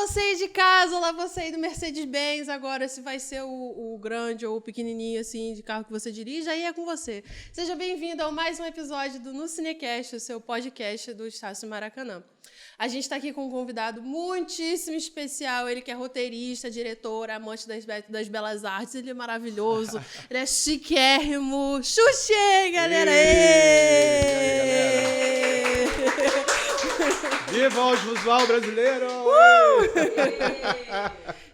você aí de casa, olá você aí do Mercedes-Benz, agora se vai ser o grande ou o pequenininho, assim, de carro que você dirige, aí é com você. Seja bem-vindo ao mais um episódio do No Cinecast, o seu podcast do Estácio Maracanã. A gente está aqui com um convidado muitíssimo especial, ele que é roteirista, diretor, amante das belas artes, ele é maravilhoso, ele é chiquérrimo. Xuxê, galera! Viva o audiovisual brasileiro!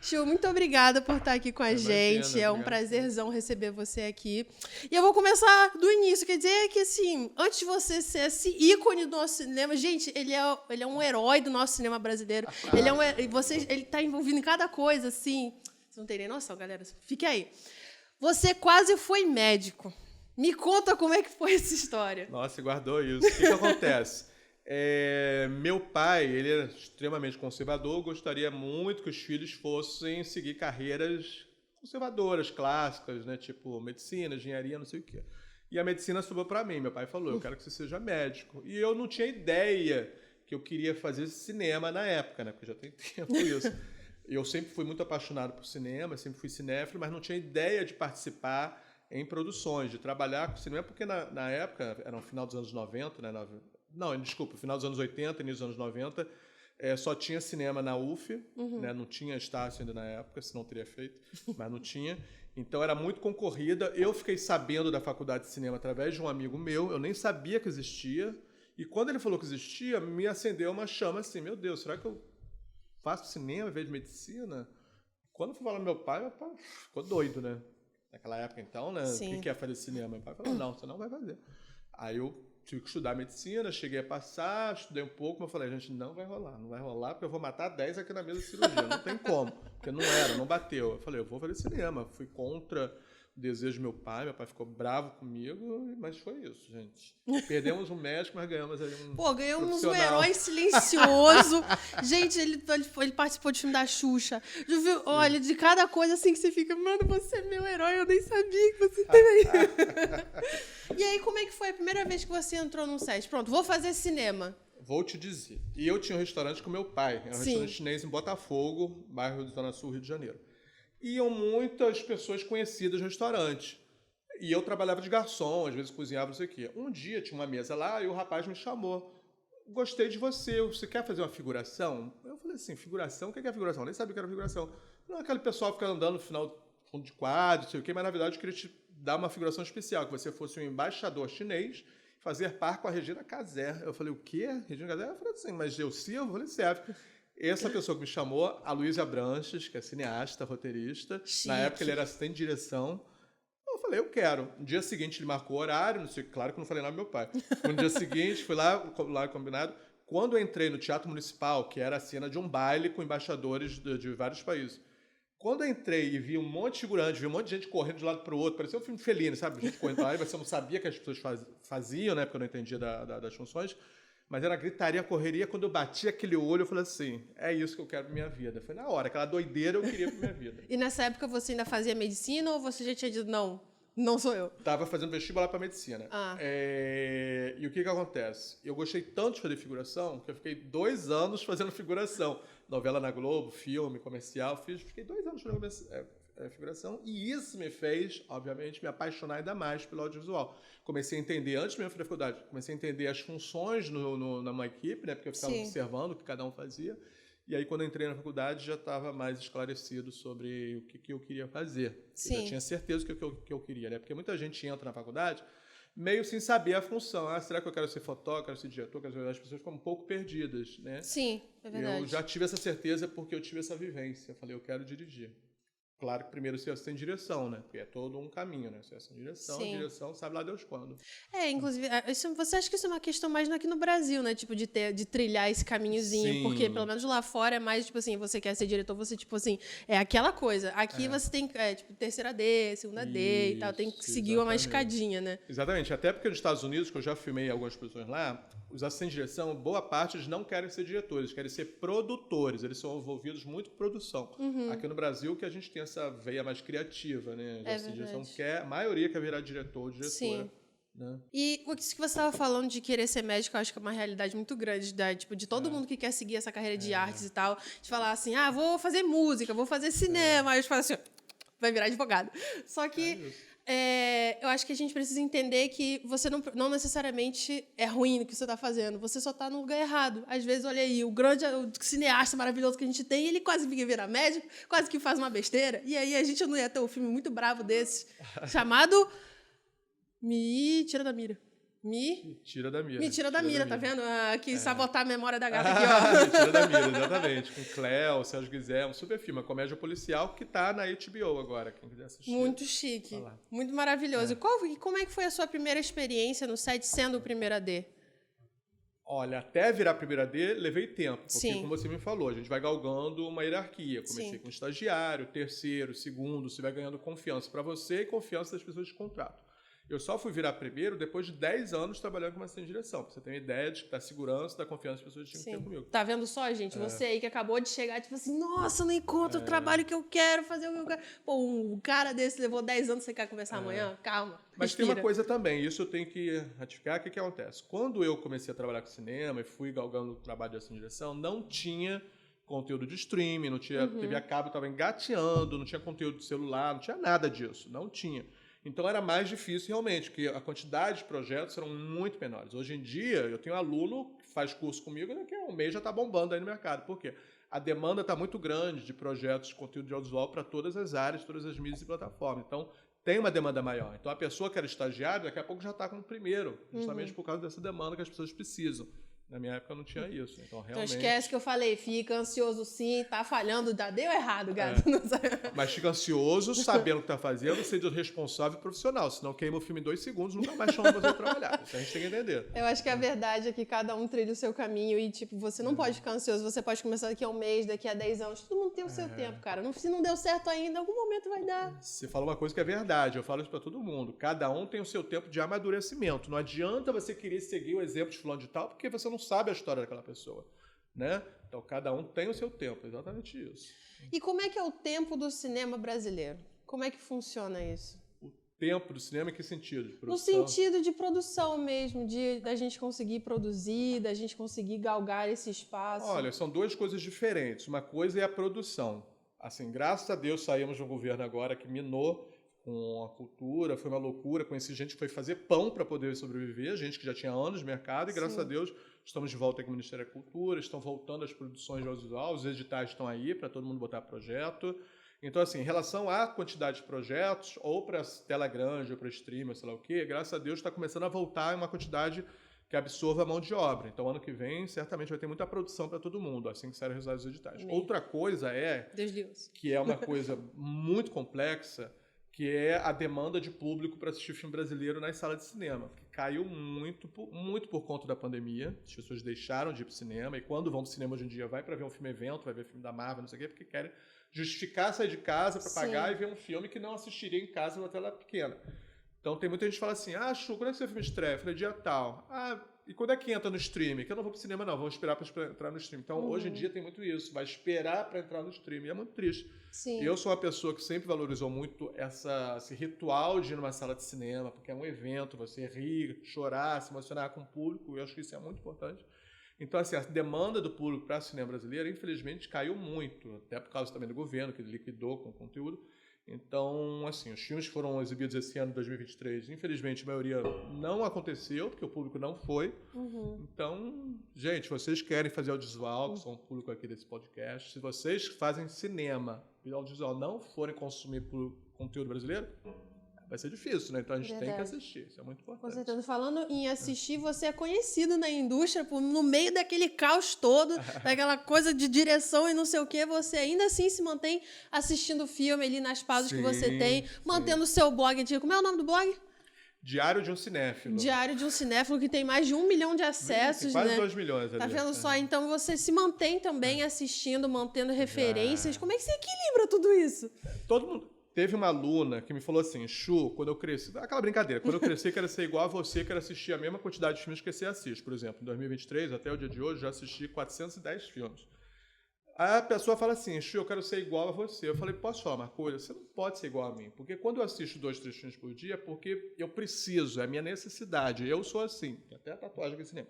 Chu, muito obrigada por estar aqui com a gente. É um prazerzão receber você aqui. E eu vou começar do início. Quer dizer que, assim, antes de você ser esse ícone do nosso cinema, gente, ele é um herói do nosso cinema brasileiro. Ele está envolvido em cada coisa, assim. Vocês não têm nem noção, galera. Fique aí. Você quase foi médico. Me conta como é que foi essa história. Nossa, você guardou isso. O que acontece? Meu pai, ele era extremamente conservador, gostaria muito que os filhos fossem seguir carreiras conservadoras, clássicas, né? Tipo medicina, engenharia, não sei o quê. E a medicina sobrou para mim. Meu pai falou, eu quero que você seja médico. E eu não tinha ideia que eu queria fazer cinema na época, né? Porque já tem tempo isso. Eu sempre fui muito apaixonado por cinema, sempre fui cinéfilo, mas não tinha ideia de participar em produções, de trabalhar com cinema, porque na época, era no final dos anos 90, né? Não, desculpa, final dos anos 80, início dos anos 90, só tinha cinema na UF, né? Não tinha Estácio ainda na época, senão teria feito, mas não tinha. Então era muito concorrida. Eu fiquei sabendo da faculdade de cinema através de um amigo meu, eu nem sabia que existia, e quando ele falou que existia, me acendeu uma chama assim, meu Deus, será que eu faço cinema em vez de medicina? Quando eu fui falar pro meu pai ficou doido, né? Naquela época então, né? Sim. O que é fazer cinema? Meu pai falou, não, você não vai fazer. Aí eu tive que estudar medicina, cheguei a passar, estudei um pouco, mas falei, gente, não vai rolar, porque eu vou matar 10 aqui na mesa de cirurgia, não tem como, porque não bateu. Eu falei, eu vou fazer cinema, fui contra o desejo do meu pai ficou bravo comigo, mas foi isso, gente. Perdemos um médico, mas ganhamos ali um ganhamos um herói silencioso. Gente, ele participou do filme da Xuxa. Viu? Olha, de cada coisa assim que você fica, mano, você é meu herói, eu nem sabia que você teve aí. E aí, como é que foi a primeira vez que você entrou num set? Pronto, vou fazer cinema. Vou te dizer. E eu tinha um restaurante com meu pai, era um restaurante chinês em Botafogo, bairro de Zona Sul, Rio de Janeiro. Iam muitas pessoas conhecidas no restaurante. E eu trabalhava de garçom, às vezes cozinhava, não sei o quê. Um dia tinha uma mesa lá e o rapaz me chamou. Gostei de você quer fazer uma figuração? Eu falei assim, figuração? O que é figuração? Eu nem sabia o que era figuração. Não, aquele pessoal fica andando no fundo de quadro, não sei o quê, mas na verdade eu queria te dar uma figuração especial, que você fosse um embaixador chinês, fazer par com a Regina Casé. Eu falei, o quê? Regina Casé? Eu falei assim, mas eu sirvo? Eu falei, serve. Essa pessoa que me chamou, a Luísa Abranches, que é cineasta, roteirista. Chique. Na época ele era assistente de direção. Eu falei, eu quero. No dia seguinte ele marcou o horário, não sei, claro que eu não falei nada do meu pai. No dia seguinte, fui lá combinado. Quando eu entrei no Teatro Municipal, que era a cena de um baile com embaixadores de vários países. Quando eu entrei e vi um monte de figurante, vi um monte de gente correndo de um lado para o outro, parecia um filme de Fellini, sabe? Gente correndo para lá, e você não sabia que as pessoas faziam, né? Porque eu não entendia das funções. Mas era gritaria, correria. Quando eu bati aquele olho, eu falei assim, é isso que eu quero pra minha vida. Foi na hora, aquela doideira eu queria pra minha vida. E nessa época você ainda fazia medicina ou você já tinha dito, não sou eu? Tava fazendo vestibular pra medicina. E o que acontece? Eu gostei tanto de fazer figuração, que eu fiquei 2 anos fazendo figuração. Novela na Globo, filme, comercial, fiquei 2 anos fazendo figuração. E isso me fez, obviamente, me apaixonar ainda mais pelo audiovisual. Comecei a entender, antes mesmo da faculdade, comecei a entender as funções numa equipe, né? Porque eu ficava observando o que cada um fazia. E aí, quando eu entrei na faculdade, já estava mais esclarecido sobre o que eu queria fazer. Eu já tinha certeza do que eu queria, né? Porque muita gente entra na faculdade meio sem saber a função. Será que eu quero ser fotógrafo, quero ser diretor? As pessoas ficam um pouco perdidas, né? Sim, é verdade. Eu já tive essa certeza porque eu tive essa vivência. Eu falei, eu quero dirigir. Claro que primeiro você tem direção, né? Porque é todo um caminho, né? Você tem direção, a direção sabe lá Deus quando. Inclusive, você acha que isso é uma questão mais aqui no Brasil, né? Tipo, de trilhar esse caminhozinho. Sim. Porque, pelo menos lá fora, é mais, tipo assim, você quer ser diretor, você, tipo assim, é aquela coisa. Aqui você tem, tipo, terceira D, segunda D e tal. Tem que seguir uma escadinha, né? Exatamente. Até porque nos Estados Unidos, que eu já filmei algumas produções lá, os assistentes de direção, boa parte, eles não querem ser diretores, querem ser produtores. Eles são envolvidos muito em produção. Aqui no Brasil, que a gente tem essa veia mais criativa, né? A direção a maioria quer virar diretor ou diretora. Sim. né? E o que você estava falando de querer ser médico, eu acho que é uma realidade muito grande, tipo, de todo mundo que quer seguir essa carreira de artes e tal, de falar assim, vou fazer música, vou fazer cinema, aí eu falo assim, vai virar advogado. Só que eu acho que a gente precisa entender que você não necessariamente é ruim no que você está fazendo, você só está no lugar errado. Às vezes, olha aí, o cineasta maravilhoso que a gente tem, ele quase que vira médico, quase que faz uma besteira, e aí a gente não ia ter um filme muito bravo desse, chamado Me Tira da Mira. Me Tira da Mira, tá vendo? Quis sabotar a memória da gata aqui, ó. Me Tira da Mira, exatamente. Com Cléo, Sérgio Guizé, um super filme, uma comédia policial que tá na HBO agora, quem quiser assistir. Muito chique, muito maravilhoso. E como é que foi a sua primeira experiência no set sendo o primeiro AD? Olha, até virar primeiro AD, levei tempo. Porque, como você me falou, a gente vai galgando uma hierarquia. Comecei com estagiário, terceiro, segundo, você vai ganhando confiança para você e confiança das pessoas de contrato. Eu só fui virar primeiro depois de 10 anos trabalhando como assistente de direção. Pra você ter uma ideia da segurança, da confiança das pessoas que tinham que ter comigo. Tá vendo só, gente? Você aí que acabou de chegar, tipo assim, nossa, não encontro o trabalho que eu quero, fazer o que eu quero. Pô, um cara desse levou 10 anos, você quer começar amanhã? Calma. Mas respira. tem uma coisa também, isso eu tenho que ratificar, o que acontece? Quando eu comecei a trabalhar com cinema e fui galgando o trabalho de assistente de direção, não tinha conteúdo de streaming, não tinha TV a cabo, estava engateando, não tinha conteúdo de celular, não tinha nada disso, não tinha. Então era mais difícil realmente, porque a quantidade de projetos eram muito menores. Hoje em dia, eu tenho um aluno que faz curso comigo e daqui a um mês já está bombando aí no mercado. Por quê? A demanda está muito grande de projetos de conteúdo de audiovisual para todas as áreas, todas as mídias e plataformas. Então, tem uma demanda maior. Então, a pessoa que era estagiária, daqui a pouco já está como primeiro, justamente por causa dessa demanda que as pessoas precisam. Na minha época não tinha isso. Então, realmente... Então esquece que eu falei, fica ansioso sim, tá falhando, deu errado, gato. Mas fica ansioso, sabendo o que tá fazendo, sendo responsável e profissional. Senão queima o filme em 2 segundos, nunca mais chama você pra trabalhar. Isso a gente tem que entender. Eu acho que a verdade é que cada um trilha o seu caminho e, tipo, você não pode ficar ansioso, você pode começar daqui a 1 mês, daqui a 10 anos. Todo mundo tem o seu tempo, cara. Se não deu certo ainda, em algum momento vai dar. Você fala uma coisa que é verdade, eu falo isso pra todo mundo. Cada um tem o seu tempo de amadurecimento. Não adianta você querer seguir o exemplo de fulano de tal, porque você não sabe a história daquela pessoa, né? Então, cada um tem o seu tempo, exatamente isso. E como é que é o tempo do cinema brasileiro? Como é que funciona isso? O tempo do cinema em que sentido? De produção? No sentido de produção mesmo, da gente conseguir produzir, da gente conseguir galgar esse espaço. Olha, são 2 coisas diferentes. Uma coisa é a produção. Assim, graças a Deus saímos de um governo agora que minou com a cultura, foi uma loucura. Conheci gente que foi fazer pão para poder sobreviver, gente que já tinha anos de mercado, e graças a Deus estamos de volta aqui com o Ministério da Cultura, estão voltando as produções de audiovisual, os editais estão aí para todo mundo botar projeto. Então, assim, em relação à quantidade de projetos, ou para tela grande, ou para streamer, sei lá o quê, graças a Deus está começando a voltar uma quantidade que absorva a mão de obra. Então, ano que vem, certamente vai ter muita produção para todo mundo, assim que saírem os resultados dos editais. Outra coisa que é uma coisa muito complexa, que é a demanda de público para assistir filme brasileiro nas salas de cinema, que caiu muito por conta da pandemia. As pessoas deixaram de ir para o cinema, e quando vão para o cinema hoje em dia, vai para ver um filme evento, vai ver filme da Marvel, não sei o quê, porque querem justificar sair de casa para pagar e ver um filme que não assistiria em casa numa tela pequena. Então tem muita gente que fala assim, Chu, quando é que seu filme estreia? Eu falei, dia tal. E quando é que entra no streaming? Que eu não vou pro cinema, não. Vou esperar para entrar no streaming. Então, hoje em dia tem muito isso. Vai esperar para entrar no streaming. E é muito triste. Sim. Eu sou uma pessoa que sempre valorizou muito esse ritual de ir numa sala de cinema, porque é um evento, você rir, chorar, se emocionar com o público. Eu acho que isso é muito importante. Então, assim, a demanda do público para o cinema brasileiro, infelizmente, caiu muito. Até por causa também do governo, que liquidou com o conteúdo. Então, assim, os filmes que foram exibidos esse ano, 2023, infelizmente, a maioria não aconteceu, porque o público não foi. Então, gente, vocês querem fazer audiovisual, que são o público aqui desse podcast, se vocês fazem cinema e audiovisual não forem consumir conteúdo brasileiro, vai ser difícil, né? Então a gente tem que assistir, isso é muito importante. Com certeza. Falando em assistir, você é conhecido na indústria, no meio daquele caos todo, daquela coisa de direção e não sei o quê, você ainda assim se mantém assistindo filme ali nas pausas que você tem, mantendo o seu blog antigo. Como é o nome do blog? Diário de um Cinéfilo. Diário de um Cinéfilo, que tem mais de 1 milhão de acessos, quase né? 2 milhões ali. Tá vendo só? Então você se mantém também assistindo, mantendo referências. Como é que você equilibra tudo isso? Todo mundo... Teve uma aluna que me falou assim, Chu, quando eu cresci... Aquela brincadeira, quando eu cresci, quero ser igual a você, quero assistir a mesma quantidade de filmes que você assiste. Por exemplo, em 2023, até o dia de hoje, já assisti 410 filmes. Aí a pessoa fala assim, Chu, eu quero ser igual a você. Eu falei, posso falar uma coisa? Você não pode ser igual a mim. Porque quando eu assisto 2, 3 filmes por dia, é porque eu preciso, é a minha necessidade. Eu sou assim. Tem até a tatuagem aqui no cinema.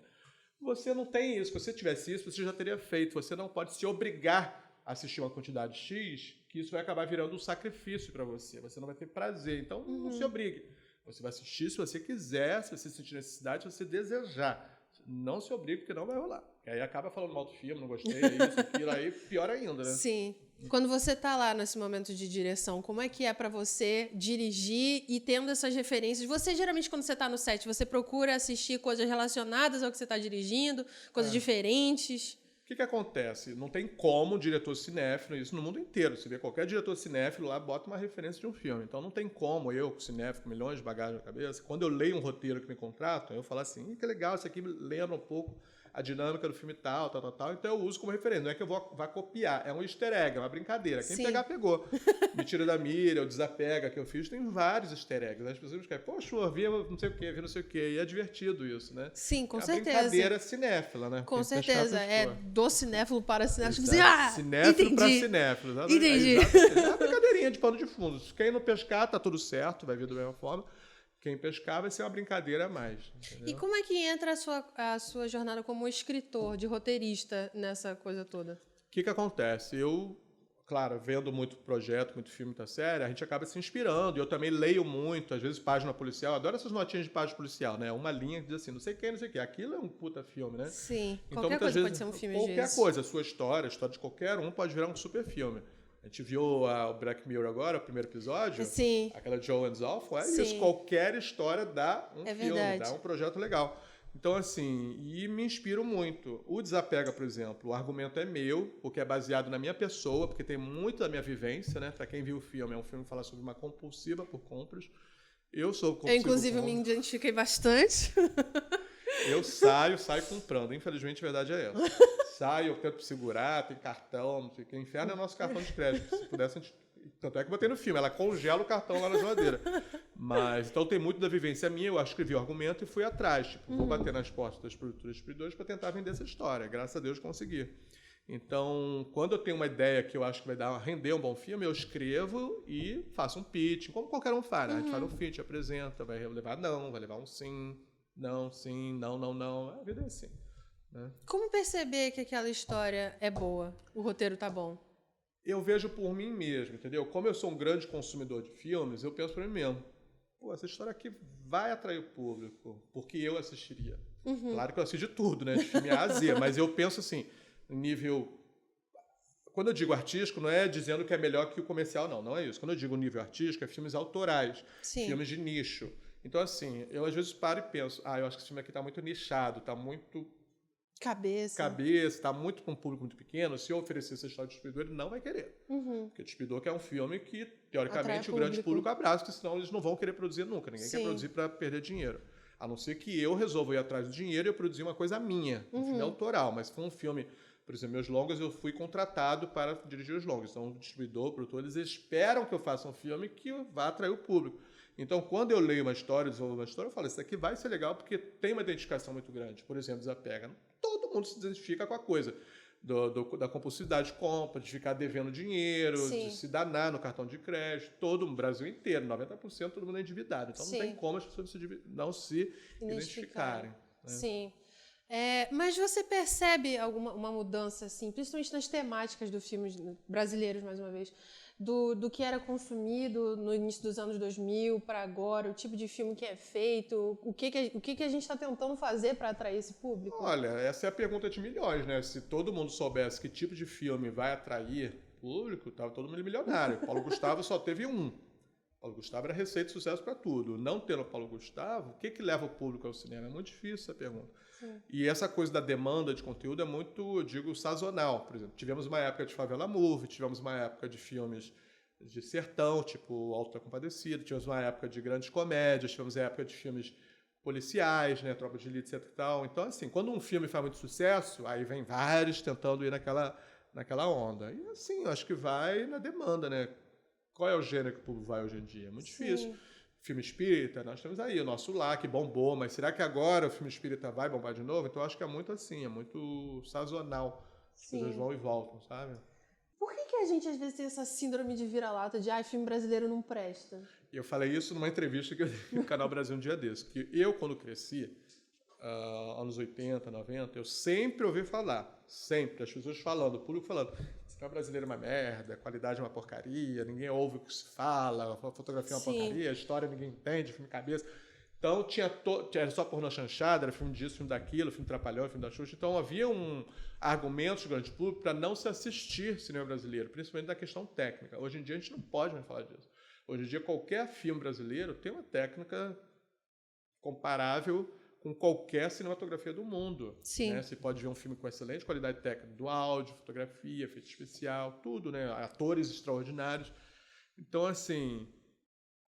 Você não tem isso. Se você tivesse isso, você já teria feito. Você não pode se obrigar a assistir uma quantidade X, que isso vai acabar virando um sacrifício para você. Você não vai ter prazer. Então, não se obrigue. Você vai assistir se você quiser, se você sentir necessidade, se você desejar. Não se obrigue, porque não vai rolar. E aí acaba falando mal do filme, não gostei, é isso, aquilo, aí pior ainda, né? Sim. Quando você tá lá nesse momento de direção, como é que é pra você dirigir e tendo essas referências? Você, geralmente, quando você tá no set, você procura assistir coisas relacionadas ao que você tá dirigindo, coisas diferentes? O que acontece? Não tem como um diretor cinéfilo, isso no mundo inteiro. Você vê qualquer diretor cinéfilo lá, bota uma referência de um filme. Então não tem como eu, cinéfilo, com milhões de bagagens na cabeça, quando eu leio um roteiro que me contratam, eu falo assim, que legal, isso aqui lembra um pouco a dinâmica do filme tal, então eu uso como referência. Não é que eu vá copiar, é um easter egg, é uma brincadeira. Quem pegar, pegou. Me tira da mira, o desapega que eu fiz, tem vários easter eggs. As pessoas ficam, poxa, vi não sei o quê, vi não sei o quê. E é divertido isso, né? Sim, com é certeza. É brincadeira cinéfila, né? Com certeza. É do cinéfilo para cinéfilo. Tipo assim, cinéfilo para cinéfilo. Entendi. É uma brincadeirinha de pano de fundo. Quem não pescar, tá tudo certo, vai vir da mesma forma. Quem pescar vai ser uma brincadeira a mais. Entendeu? E como é que entra a sua jornada como escritor, de roteirista, nessa coisa toda? O que acontece? Eu, claro, vendo muito projeto, muito filme, muita série, a gente acaba se inspirando. Eu também leio muito, às vezes, página policial. Adoro essas notinhas de página policial, né? Uma linha que diz assim, não sei quem, não sei o quê. Aquilo é um puta filme, né? Sim. Então, qualquer coisa vezes, pode ser um filme, qualquer coisa. A sua história, a história de qualquer um pode virar um super filme. A gente viu o Black Mirror agora, o primeiro episódio. Sim. Aquela Joe and Zolfo. Sim. Isso, qualquer história dá um filme, verdade. dá um projeto legal. Então, assim, e me inspiro muito. O Desapega, por exemplo, o argumento é meu, porque é baseado na minha pessoa, porque tem muito da minha vivência, né? Pra quem viu o filme, é um filme que fala sobre uma compulsiva por compras. Eu sou compulsivo. Eu, inclusive, me identifiquei bastante. Eu saio comprando. Infelizmente, a verdade é essa. Saio, eu tento segurar, tem cartão, não sei o que. O inferno é o nosso cartão de crédito. Se pudesse, a gente... Tanto é que eu botei no filme, ela congela o cartão lá na geladeira. Mas, então tem muito da vivência minha, eu escrevi o argumento e fui atrás. Tipo, vou bater nas portas das produtoras e distribuidores para tentar vender essa história. Graças a Deus consegui. Então, quando eu tenho uma ideia que eu acho que vai render um bom filme, eu escrevo e faço um pitch, como qualquer um faz. A gente faz um pitch, apresenta, vai levar não, vai levar um sim, não, sim, não, não, não. A vida é assim. Né? Como perceber que aquela história é boa, o roteiro tá bom? Eu vejo por mim mesmo, entendeu? Como eu sou um grande consumidor de filmes, eu penso para mim mesmo, pô, essa história aqui vai atrair o público, porque eu assistiria. Claro que eu assisto de tudo, né? De filme A a Z, mas eu penso assim, nível... Quando eu digo artístico, não é dizendo que é melhor que o comercial, não é isso. Quando eu digo nível artístico, é filmes autorais, Sim. filmes de nicho. Então, assim, eu às vezes paro e penso, eu acho que esse filme aqui tá muito nichado, tá muito... Cabeça, tá muito para um público muito pequeno. Se eu oferecer essa história de distribuidor, ele não vai querer. Porque o distribuidor quer um filme que, teoricamente, o grande público abraça, porque senão eles não vão querer produzir nunca. Ninguém quer produzir para perder dinheiro. A não ser que eu resolva ir atrás do dinheiro e eu produzir uma coisa minha, um filme autoral. Mas se for um filme, por exemplo, meus longas, eu fui contratado para dirigir os longas. Então, o distribuidor, o produtor, eles esperam que eu faça um filme que vá atrair o público. Então, quando eu leio uma história, desenvolvo uma história, eu falo, isso daqui vai ser legal porque tem uma identificação muito grande. Por exemplo, Desapega. Todo mundo se identifica com a coisa da compulsividade de compra, de ficar devendo dinheiro, Sim. de se danar no cartão de crédito. Todo o Brasil inteiro, 90% todo mundo é endividado. Então, não tem como as pessoas não se identificarem. Né? Sim. Mas você percebe uma mudança, assim, principalmente nas temáticas dos filmes brasileiros, mais uma vez, do que era consumido no início dos anos 2000 para agora, o tipo de filme que é feito, o que a gente está tentando fazer para atrair esse público? Olha, essa é a pergunta de milhões, né? Se todo mundo soubesse que tipo de filme vai atrair público, tava todo mundo milionário. Paulo Gustavo só teve um. Paulo Gustavo era receita de sucesso para tudo. Não tendo o Paulo Gustavo, o que leva o público ao cinema? É muito difícil essa pergunta. Sim. E essa coisa da demanda de conteúdo é muito, eu digo, sazonal. Por exemplo, tivemos uma época de Favela Movie, tivemos uma época de filmes de sertão, tipo Alto da Compadecida, tivemos uma época de grandes comédias, tivemos uma época de filmes policiais, né, Tropa de Elite, etc e tal. Então, assim, quando um filme faz muito sucesso, aí vem vários tentando ir naquela onda. E, assim, eu acho que vai na demanda, né? Qual é o gênero que o público vai hoje em dia? É muito difícil. Sim. Filme espírita, nós temos aí o nosso Lá, que bombou, mas será que agora o filme espírita vai bombar de novo? Então, eu acho que é muito assim, é muito sazonal As coisas vão e voltam, sabe? Por que a gente às vezes tem essa síndrome de vira-lata de filme brasileiro não presta? E eu falei isso numa entrevista que eu dei no Canal Brasil um dia desse, que eu, quando cresci, anos 80, 90, eu sempre ouvi falar, sempre, as pessoas falando, o público falando, cinema brasileiro é uma merda, a qualidade é uma porcaria, ninguém ouve o que se fala, a fotografia é uma porcaria, a história ninguém entende, filme cabeça. Então era só pornô chanchada, era filme disso, filme daquilo, filme Trapalhão, filme da Xuxa. Então havia argumentos do grande público para não se assistir cinema brasileiro, principalmente da questão técnica. Hoje em dia a gente não pode mais falar disso. Hoje em dia qualquer filme brasileiro tem uma técnica comparável com qualquer cinematografia do mundo. Sim. Né? Você pode ver um filme com excelente qualidade técnica do áudio, fotografia, efeito especial, tudo, né? Atores extraordinários. Então, assim,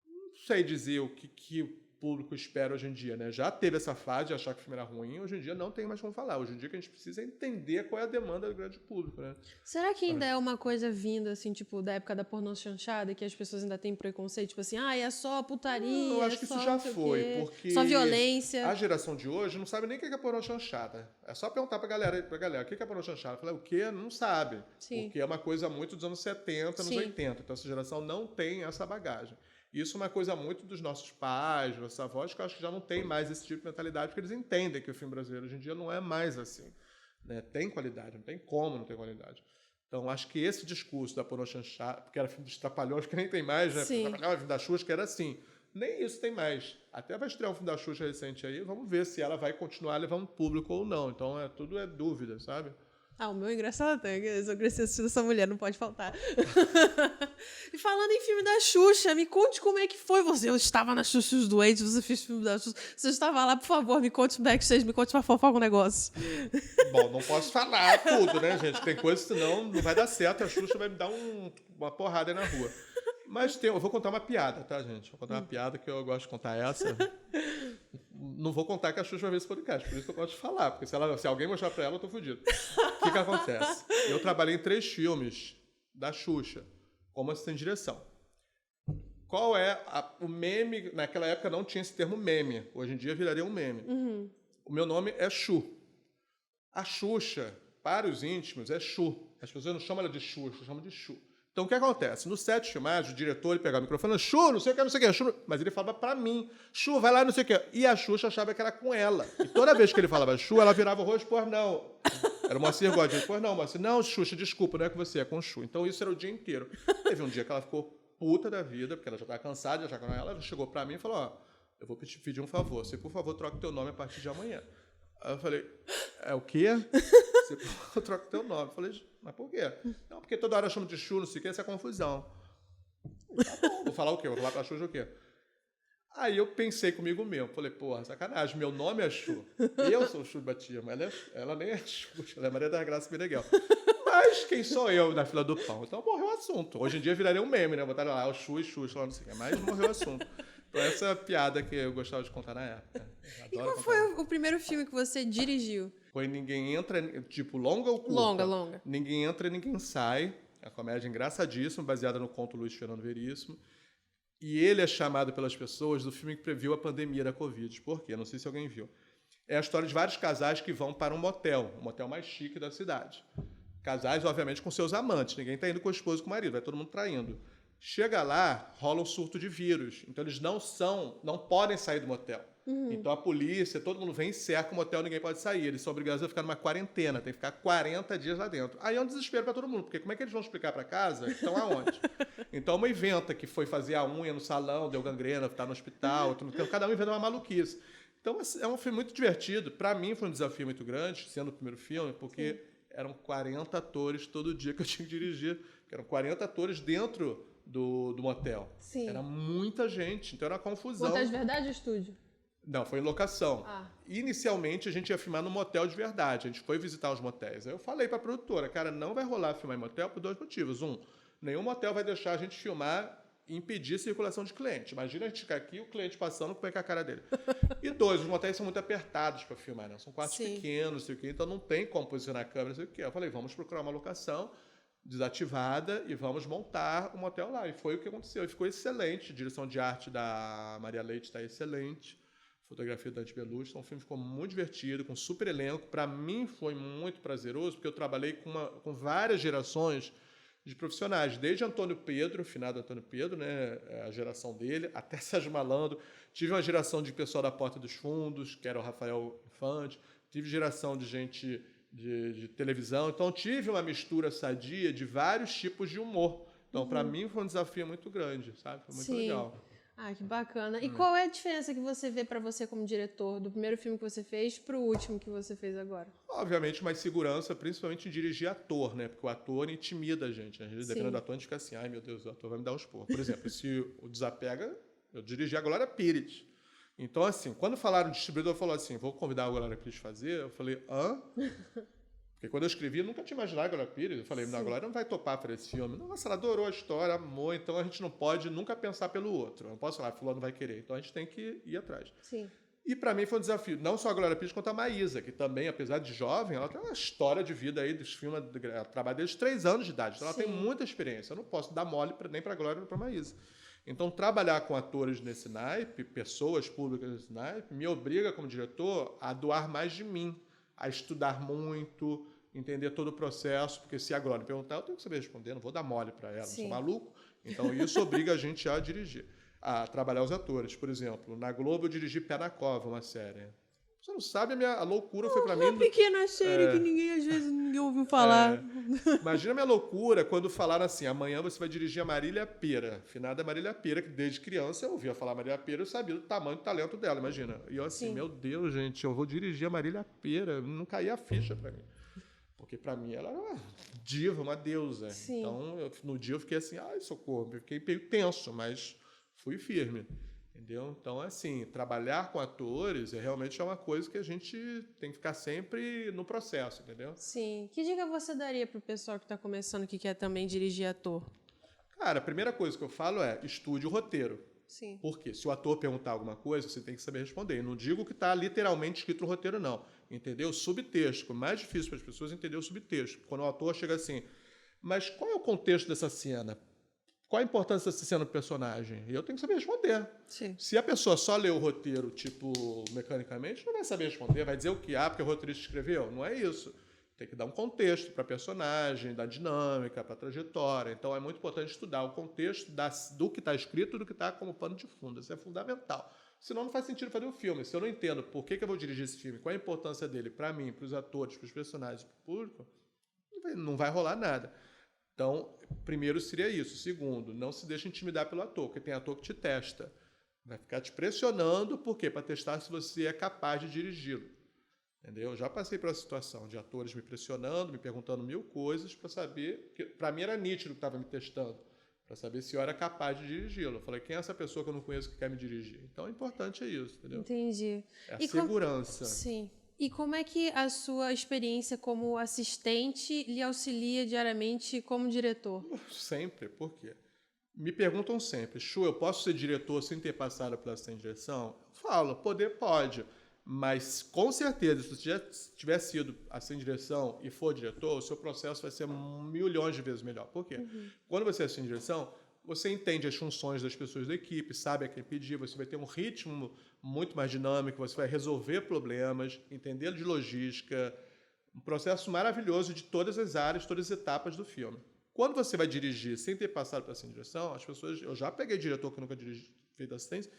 não sei dizer o que o público espera hoje em dia, né? Já teve essa fase de achar que o filme era ruim, hoje em dia não tem mais como falar. Hoje em dia o que a gente precisa é entender qual é a demanda do grande público, né? Será que ainda é uma coisa vinda, assim, tipo, da época da pornô chanchada, que as pessoas ainda têm preconceito, tipo assim, é só putaria, eu acho que isso já foi, porque só violência. A geração de hoje não sabe nem o que é pornô chanchada. É só perguntar pra galera, o que é pornô chanchada? Fala, o quê? Não sabe. Sim. Porque é uma coisa muito dos anos 70, anos 80. Então essa geração não tem essa bagagem. Isso é uma coisa muito dos nossos pais, dos nossos avós, que eu acho que já não tem mais esse tipo de mentalidade, porque eles entendem que o filme brasileiro hoje em dia não é mais assim. Né? Tem qualidade, não tem como não ter qualidade. Então, acho que esse discurso da pornô chanchada, porque era filme dos Trapalhões, que nem tem mais, né? Trapalhões, filme da Xuxa, que era assim. Nem isso tem mais. Até vai estrear um filme da Xuxa recente aí, vamos ver se ela vai continuar levando público ou não. Então, tudo é dúvida, sabe? O meu engraçado até, se eu crescer assistindo essa mulher, não pode faltar. E falando em filme da Xuxa, me conte como é que foi você. Eu estava na Xuxa os Doentes, você fez filme da Xuxa. Você estava lá, por favor, me conte backstage, me conte uma fofoca, um negócio. Bom, não posso falar tudo, né, gente? Tem coisa, senão não vai dar certo. A Xuxa vai me dar uma porrada aí na rua. Mas eu vou contar uma piada, tá, gente? Vou contar uma piada que eu gosto de contar essa. Não vou contar que a Xuxa vai ver esse podcast, por isso que eu gosto de falar. Porque se alguém mostrar pra ela, eu tô fudido. O que acontece? Eu trabalhei em 3 filmes da Xuxa, como assistente de direção. Qual é o meme? Naquela época não tinha esse termo meme. Hoje em dia viraria um meme. Uhum. O meu nome é Xu. A Xuxa, para os íntimos, é Xu. As pessoas não chamam ela de Xuxa, chamam de Xu. Então, o que acontece? No set de filmagem, o diretor ele pegava o microfone, Xu, não sei o que, Xu, mas ele falava pra mim, Xu, vai lá, não sei o que. E a Xuxa achava que era com ela. E toda vez que ele falava Xu, ela virava o rosto, pois não. Era o Moacir Godinho, pois não, Moacir, não, Xuxa, desculpa, não é com você, é com o Xu. Então, isso era o dia inteiro. Teve um dia que ela ficou puta da vida, porque ela já estava cansada de achar que não era ela, chegou pra mim e falou, eu vou te pedir um favor, você, por favor, troca o teu nome a partir de amanhã. Aí eu falei, é o quê? Você, por favor, troca o teu nome. Eu falei, mas por quê? Não, porque toda hora eu chamo de Xu, não sei o que, essa é confusão. Tá bom, vou falar o quê? Vou falar pra Xuxa o quê? Aí eu pensei comigo mesmo, falei, porra, sacanagem, meu nome é Xu. Eu sou Xu Batia, mas ela nem é Xuxa, ela é Maria das Graças Meneghel. Mas quem sou eu na fila do pão? Então morreu o assunto. Hoje em dia viraria um meme, né? Botaram lá o Xu e Xuxa, não sei o que, mas morreu o assunto. Então essa é a piada que eu gostava de contar na época. E qual foi o primeiro filme que você dirigiu? Foi Ninguém Entra, tipo, longa ou curta? Longa. Ninguém Entra, Ninguém Sai. A comédia engraçadíssima, baseada no conto Luiz Fernando Veríssimo. E ele é chamado pelas pessoas do filme que previu a pandemia da Covid. Por quê? Não sei se alguém viu. É a história de vários casais que vão para um motel mais chique da cidade. Casais, obviamente, com seus amantes. Ninguém está indo com a esposa e com o marido, vai todo mundo traindo. Chega lá, rola um surto de vírus. Então, eles não podem sair do motel. Uhum. Então, a polícia, todo mundo vem e cerca o motel, ninguém pode sair. Eles são obrigados a ficar numa quarentena, tem que ficar 40 dias lá dentro. Aí é um desespero para todo mundo, porque como é que eles vão explicar para casa que estão aonde? Então, uma inventa que foi fazer a unha no salão, deu gangrena, está no hospital, cada um inventa uma maluquice. Então, é um filme muito divertido. Para mim, foi um desafio muito grande, sendo o primeiro filme, porque eram 40 atores todo dia que eu tinha que dirigir. Eram 40 atores dentro do motel. Sim. Era muita gente, então era uma confusão. Motel de verdade ou estúdio? Não, foi em locação. Ah. Inicialmente, a gente ia filmar no motel de verdade. A gente foi visitar os motéis. Aí eu falei pra produtora, cara, não vai rolar filmar em motel por 2 motivos. Nenhum motel vai deixar a gente filmar e impedir a circulação de cliente. Imagina a gente ficar aqui e o cliente passando, como é que é a cara dele. E 2, os motéis são muito apertados para filmar, né? São quartos pequenos, não sei o quê, então não tem como posicionar a câmera, não sei o quê. Eu falei, vamos procurar uma locação desativada e vamos montar o motel lá. E foi o que aconteceu. E ficou excelente. A direção de arte da Maria Leite está excelente. fotografia da Dante Bellucci. Então o filme ficou muito divertido, com super elenco. Para mim foi muito prazeroso, porque eu trabalhei com várias gerações de profissionais, desde Antônio Pedro, finado Antônio Pedro, né, a geração dele, até Sérgio Malandro. Tive uma geração de pessoal da Porta dos Fundos, que era o Rafael Infante. Tive geração de gente de televisão. Então tive uma mistura sadia de vários tipos de humor. Então, para mim, foi um desafio muito grande, sabe? Foi muito legal. Ah, que bacana. E qual é a diferença que você vê para você como diretor do primeiro filme que você fez para o último que você fez agora? Obviamente, mais segurança, principalmente em dirigir ator, né? Porque o ator intimida a gente. Às vezes, dependendo do ator, a gente fica assim, ai meu Deus, o ator vai me dar um esporro. Por exemplo, se o Desapega, eu dirigi a Glória Pires. Então, assim, quando falaram, o distribuidor falou assim, vou convidar a Glória Pires a fazer, eu falei, hã? Porque quando eu escrevi, eu nunca tinha imaginado a Glória Pires. Eu falei, não, a Glória não vai topar para esse filme. Nossa, ela adorou a história, amou, então a gente não pode nunca pensar pelo outro. Eu não posso falar, fulano não vai querer. Então a gente tem que ir atrás. Sim. E para mim foi um desafio. Não só a Glória Pires, quanto a Maísa, que também, apesar de jovem, ela tem uma história de vida aí dos filmes, trabalho desde 3 anos de idade. Então ela tem muita experiência. Eu não posso dar mole nem para a Glória nem para a Maísa. Então, trabalhar com atores nesse naipe, pessoas públicas nesse naipe, me obriga, como diretor, a doar mais de mim, a estudar muito, entender todo o processo, porque se a Glória perguntar, eu tenho que saber responder, não vou dar mole para ela, não sou maluco. Então, isso obriga a gente a dirigir, a trabalhar os atores. Por exemplo, na Globo eu dirigi Pé na Cova, uma série. Você não sabe, a loucura foi para mim... Uma pequena série que ninguém, às vezes, ninguém ouviu falar. Imagina a minha loucura quando falaram assim, amanhã você vai dirigir a Marília Pêra, finada Marília Pêra, que desde criança eu ouvia falar Marília Pêra, eu sabia do tamanho do talento dela, imagina. E eu assim, meu Deus, gente, eu vou dirigir a Marília Pêra, não caía a ficha para mim. Porque para mim ela era uma diva, uma deusa. Sim. Então, no dia eu fiquei assim, ai, socorro, eu fiquei meio tenso, mas fui firme. Entendeu? Então, assim, trabalhar com atores realmente é uma coisa que a gente tem que ficar sempre no processo, entendeu? Sim. Que dica você daria pro pessoal que está começando, que quer também dirigir ator? Cara, a primeira coisa que eu falo é estude o roteiro. Sim. Porque se o ator perguntar alguma coisa, você tem que saber responder. Eu não digo que está literalmente escrito no roteiro, não. Entendeu? Subtexto. O mais difícil para as pessoas é entender o subtexto. Quando o ator chega assim, mas qual é o contexto dessa cena? Qual a importância dessa cena do personagem? E eu tenho que saber responder. Sim. Se a pessoa só lê o roteiro, tipo, mecanicamente, não vai saber responder. Vai dizer o que? Porque o roteirista escreveu? Não é isso. Tem que dar um contexto para a personagem, da dinâmica, para a trajetória. Então, é muito importante estudar o contexto do que está escrito e do que está como pano de fundo. Isso é fundamental. Senão, não faz sentido fazer o filme. Se eu não entendo por que eu vou dirigir esse filme, qual a importância dele para mim, para os atores, para os personagens, para o público, não vai rolar nada. Então, primeiro seria isso. Segundo, não se deixe intimidar pelo ator, porque tem ator que te testa. Vai ficar te pressionando, por quê? Para testar se você é capaz de dirigi-lo. Entendeu? Eu já passei por essa situação de atores me pressionando, me perguntando 1000 coisas para saber, que para mim era nítido que estava me testando, para saber se eu era capaz de dirigi-lo. Eu falei, quem é essa pessoa que eu não conheço que quer me dirigir? Então, o importante é isso, entendeu? Entendi. É a segurança. Sim. E como é que a sua experiência como assistente lhe auxilia diariamente como diretor? Sempre. Por quê? Me perguntam sempre, Chu, eu posso ser diretor sem ter passado pela assistente de direção? Eu falo, poder pode. Mas, com certeza, se você já tiver sido assistente de direção e for diretor, o seu processo vai ser milhões de vezes melhor. Por quê? Quando você é assistente de direção, você entende as funções das pessoas da equipe, sabe a quem pedir, você vai ter um ritmo muito mais dinâmico, você vai resolver problemas, entender de logística, um processo maravilhoso de todas as áreas, todas as etapas do filme. Quando você vai dirigir sem ter passado pela assistente de direção, as pessoas, eu já peguei diretor que nunca dirigi, feito assistência,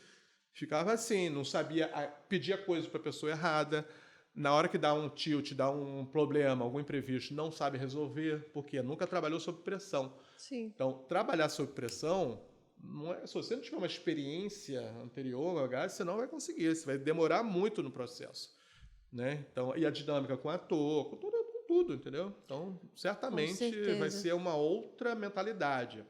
ficava assim, não sabia, pedia coisa para a pessoa errada, na hora que dá um tilt, dá um problema, algum imprevisto, não sabe resolver, porque nunca trabalhou sob pressão. Sim. Então, trabalhar sob pressão, não é, se você não tiver uma experiência anterior, você não vai conseguir, você vai demorar muito no processo. Né? Então, e a dinâmica com o ator, com tudo, entendeu? Então, certamente vai ser uma outra mentalidade.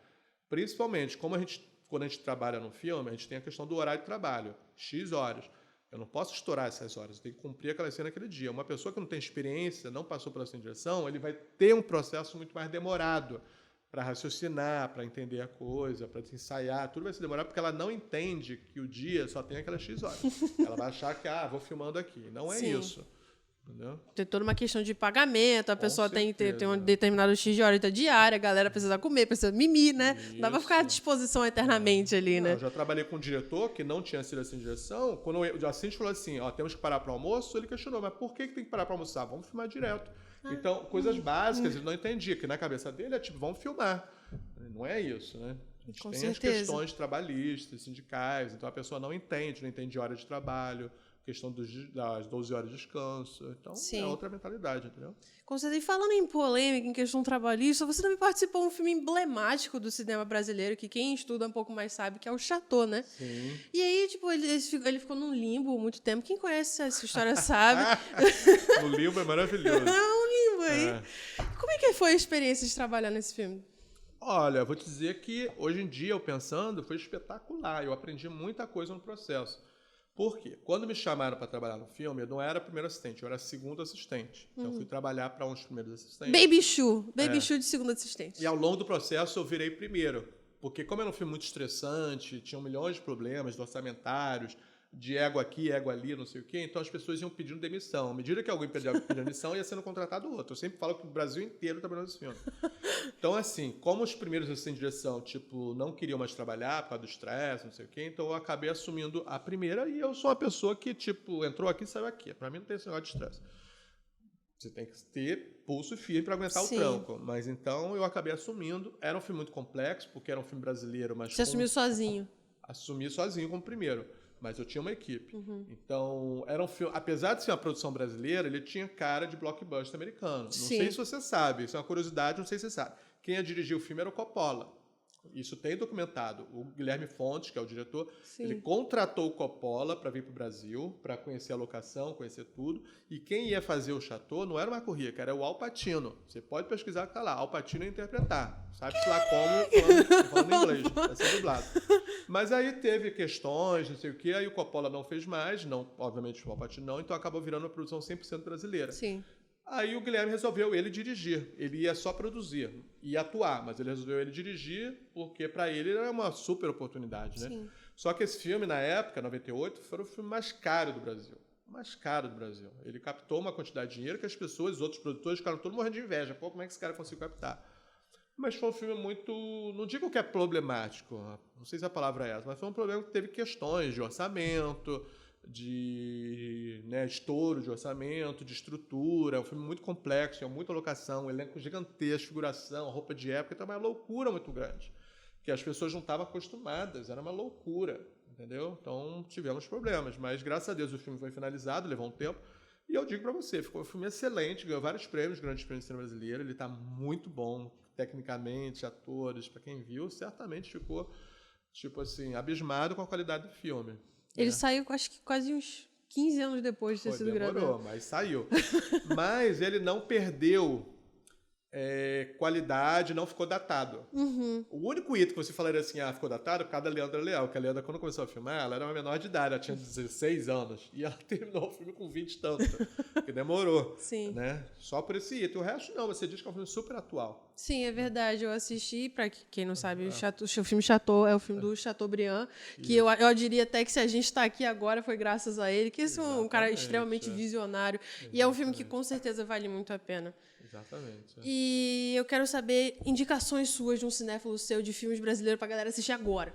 Principalmente, quando a gente trabalha no filme, a gente tem a questão do horário de trabalho, X horas. Eu não posso estourar essas horas, eu tenho que cumprir aquela cena naquele dia. Uma pessoa que não tem experiência, não passou pela assistente de direção, ele vai ter um processo muito mais demorado para raciocinar, para entender a coisa, para ensaiar, tudo vai se demorar porque ela não entende que o dia só tem aquelas X horas. Ela vai achar que, vou filmando aqui. Não é isso. Entendeu? Tem toda uma questão de pagamento, a Com pessoa tem que ter um certeza. determinado X de horita diária, a galera precisa comer, precisa mimir, né? Não dá pra ficar à Isso. disposição eternamente ali, Não, né? eu já trabalhei com um diretor que não tinha sido assim de direção. Quando o assistente falou assim, ó, temos que parar para o almoço, ele questionou, mas por que tem que parar para almoçar? Vamos filmar direto. Então, coisas básicas ele não entendia, que na cabeça dele é tipo, vamos filmar. Não é isso, né? A gente Com tem certeza. as questões trabalhistas, sindicais, então a pessoa não entende hora de trabalho, questão das 12 horas de descanso. Então, Sim. é outra mentalidade, entendeu? E falando em polêmica, em questão trabalhista, você também participou de um filme emblemático do cinema brasileiro, que quem estuda um pouco mais sabe, que é o Chateau, né? Sim. E aí, tipo, ele ficou num limbo muito tempo. Quem conhece essa história sabe. O livro é maravilhoso. É um limbo aí. É. Como é que foi a experiência de trabalhar nesse filme? Olha, vou te dizer que hoje em dia, eu pensando, foi espetacular. Eu aprendi muita coisa no processo. Por quê? Quando me chamaram para trabalhar no filme, eu não era primeiro assistente, eu era segundo assistente. Então, eu fui trabalhar para um dos primeiros assistentes. Baby Shoe de segundo assistente. E ao longo do processo, eu virei primeiro. Porque como era um filme muito estressante, tinha milhões de problemas orçamentários, de ego aqui, ego ali, não sei o quê, então as pessoas iam pedindo demissão. À medida que alguém pedia demissão, ia sendo contratado outro. Eu sempre falo que o Brasil inteiro trabalhou nesse filme. Então, assim, como os primeiros assistentes de direção, tipo, não queriam mais trabalhar por causa do estresse, não sei o quê, então eu acabei assumindo a primeira e eu sou uma pessoa que, tipo, entrou aqui e saiu aqui. Pra mim não tem esse negócio de estresse. Você tem que ter pulso firme para aguentar Sim. o tranco. Mas então eu acabei assumindo. Era um filme muito complexo, porque era um filme brasileiro, mas Você assumiu sozinho. assumi sozinho como primeiro, mas eu tinha uma equipe. Então, era um filme, apesar de ser uma produção brasileira, ele tinha cara de blockbuster americano. Não Sim. sei se você sabe, isso é uma curiosidade, não sei se você sabe. Quem ia dirigir o filme era o Coppola. Isso tem documentado. O Guilherme Fontes, que é o diretor, Sim. ele contratou o Coppola para vir para o Brasil, para conhecer a locação, conhecer tudo. E quem ia fazer o Chateau não era o Marco Rica, era o Al Pacino. Você pode pesquisar que tá lá. Al Pacino ia interpretar. Sabe-se lá como, falando inglês. Vai ser dublado. Mas aí teve questões, não sei o quê. Aí o Coppola não fez mais. Não, obviamente o Al Pacino não. Então acabou virando uma produção 100% brasileira. Sim. Aí o Guilherme resolveu ele dirigir. Ele ia só produzir, ia atuar, mas ele resolveu ele dirigir porque para ele era uma super oportunidade, né? Sim. Só que esse filme, na época, 98, foi o filme mais caro do Brasil. Mais caro do Brasil. Ele captou uma quantidade de dinheiro que as pessoas, os outros produtores, ficaram todos morrendo de inveja. Pô, como é que esse cara conseguiu captar? Mas foi um filme muito... Não digo que é problemático, não sei se a palavra é essa, mas foi um problema que teve questões de orçamento, de estouro de orçamento, de estrutura. É um filme muito complexo, tinha muita locação, um elenco gigantesco, figuração, roupa de época, então é uma loucura muito grande, que as pessoas não estavam acostumadas, era uma loucura, entendeu? Então tivemos problemas, mas graças a Deus o filme foi finalizado, levou um tempo, e eu digo pra você, ficou um filme excelente, ganhou vários prêmios, grandes prêmios de cinema brasileiro, ele tá muito bom, tecnicamente, atores, pra quem viu, certamente ficou, tipo assim, abismado com a qualidade do filme. Ele saiu, acho que quase uns 15 anos depois de ter sido Demorou, gravado. mas saiu. Mas ele não perdeu qualidade, não ficou datado. O único item que você falaria assim, ficou datado, por causa da Leandra Leal, que a Leandra, quando começou a filmar, ela era uma menor de idade, ela tinha 16 anos, e ela terminou o filme com 20 e tanto, porque demorou. Sim. Né? Só por esse item. O resto não, você diz que é um filme super atual. Sim, é verdade. Eu assisti, pra quem não sabe, o filme Chateau é o filme do Chateaubriand, que eu diria até que se a gente está aqui agora foi graças a ele, que esse é um cara extremamente visionário. E é um filme que com certeza vale muito a pena. Exatamente. E eu quero saber indicações suas de um cinéfilo seu de filmes brasileiros pra galera assistir agora.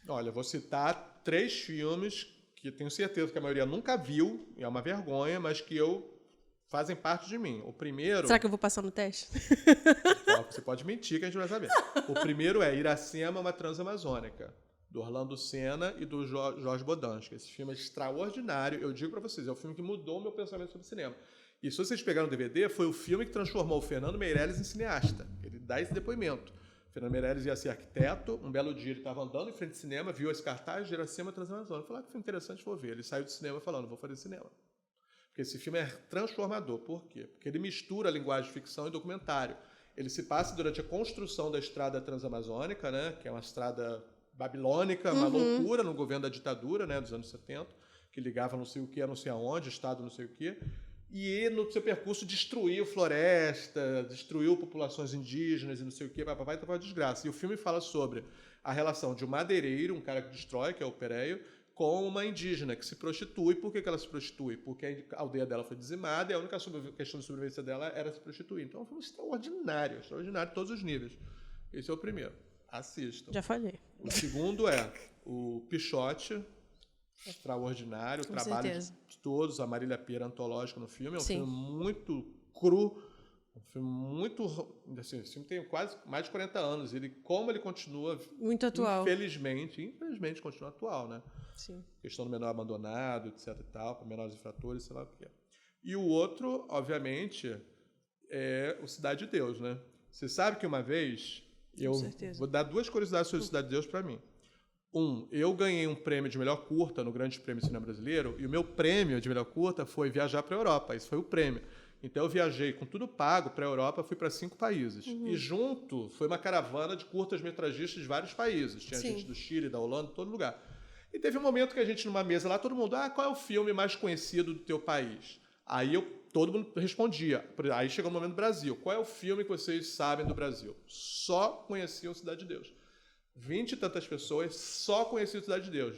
Olha, eu vou citar 3 filmes que eu tenho certeza que a maioria nunca viu, e é uma vergonha, mas que fazem parte de mim. O primeiro... Será que eu vou passar no teste? Você pode mentir que a gente vai saber. O primeiro é Iracema, uma Transamazônica, do Orlando Senna e do Jorge Bodansky. Esse filme é extraordinário. Eu digo pra vocês, é o filme que mudou o meu pensamento sobre cinema. E se vocês pegaram o DVD, foi o filme que transformou o Fernando Meirelles em cineasta. Ele dá esse depoimento. O Fernando Meirelles ia ser arquiteto, um belo dia ele estava andando em frente ao cinema, viu esse cartaz de Iracema Transamazônica. Falou, que filme interessante, vou ver. Ele saiu do cinema falando, vou fazer cinema. Porque esse filme é transformador. Por quê? Porque ele mistura a linguagem de ficção e documentário. Ele se passa durante a construção da estrada transamazônica, né, que é uma estrada babilônica, uma loucura no governo da ditadura, né, dos anos 70, que ligava não sei o que a não sei aonde, estado não sei o que. E no seu percurso destruiu floresta, destruiu populações indígenas e não sei o que, vai uma desgraça. E o filme fala sobre a relação de um madeireiro, um cara que destrói, que é o Pereio, com uma indígena que se prostitui. Por que ela se prostitui? Porque a aldeia dela foi dizimada e a única questão de sobrevivência dela era se prostituir. Então é um filme extraordinário em todos os níveis. Esse é o primeiro. Assistam. Já falei. O segundo é o Pichote, extraordinário, o trabalho de todos, a Marília Pêra antológica no filme. É um filme muito cru, um filme muito... Assim, esse filme tem quase mais de 40 anos. Como ele continua... Muito atual. Infelizmente continua atual, né? Sim. Questão do menor abandonado, etc e tal, para menores infratores, sei lá o que é. E o outro, obviamente, é o Cidade de Deus, né? Você sabe que uma vez... Eu vou dar 2 curiosidades sobre Cidade de Deus para mim. Eu ganhei um prêmio de melhor curta no Grande Prêmio de Cinema Brasileiro, e o meu prêmio de melhor curta foi viajar para a Europa. Esse foi o prêmio. Então eu viajei com tudo pago para a Europa, fui para 5 países. E junto foi uma caravana de curtas-metragistas de vários países. Tinha gente do Chile, da Holanda, de todo lugar. E teve um momento que a gente, numa mesa lá, todo mundo, qual é o filme mais conhecido do teu país? Aí todo mundo respondia. Aí chegou o momento do Brasil. Qual é o filme que vocês sabem do Brasil? Só conheciam Cidade de Deus. 20 e tantas pessoas só conheciam Cidade de Deus.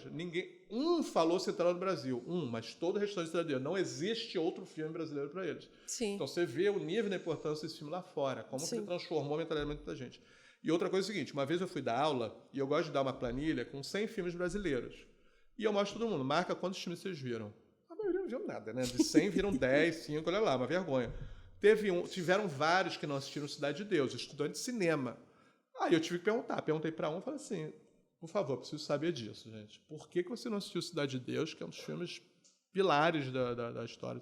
Falou Central do Brasil. Mas todo o restante de Cidade de Deus. Não existe outro filme brasileiro para eles. Sim. Então você vê o nível da importância desse filme lá fora. Como que ele transformou a mentalidade da gente. E outra coisa é o seguinte. Uma vez eu fui dar aula, e eu gosto de dar uma planilha com 100 filmes brasileiros. E eu mostro todo mundo. Marca quantos filmes vocês viram. A maioria não viu nada, né? De 100 viram 10, 5, olha lá, uma vergonha. Tiveram vários que não assistiram Cidade de Deus, estudantes de cinema. Aí eu tive que perguntar. Perguntei para um e falei assim, por favor, preciso saber disso, gente. Por que você não assistiu Cidade de Deus, que é um dos filmes pilares da história?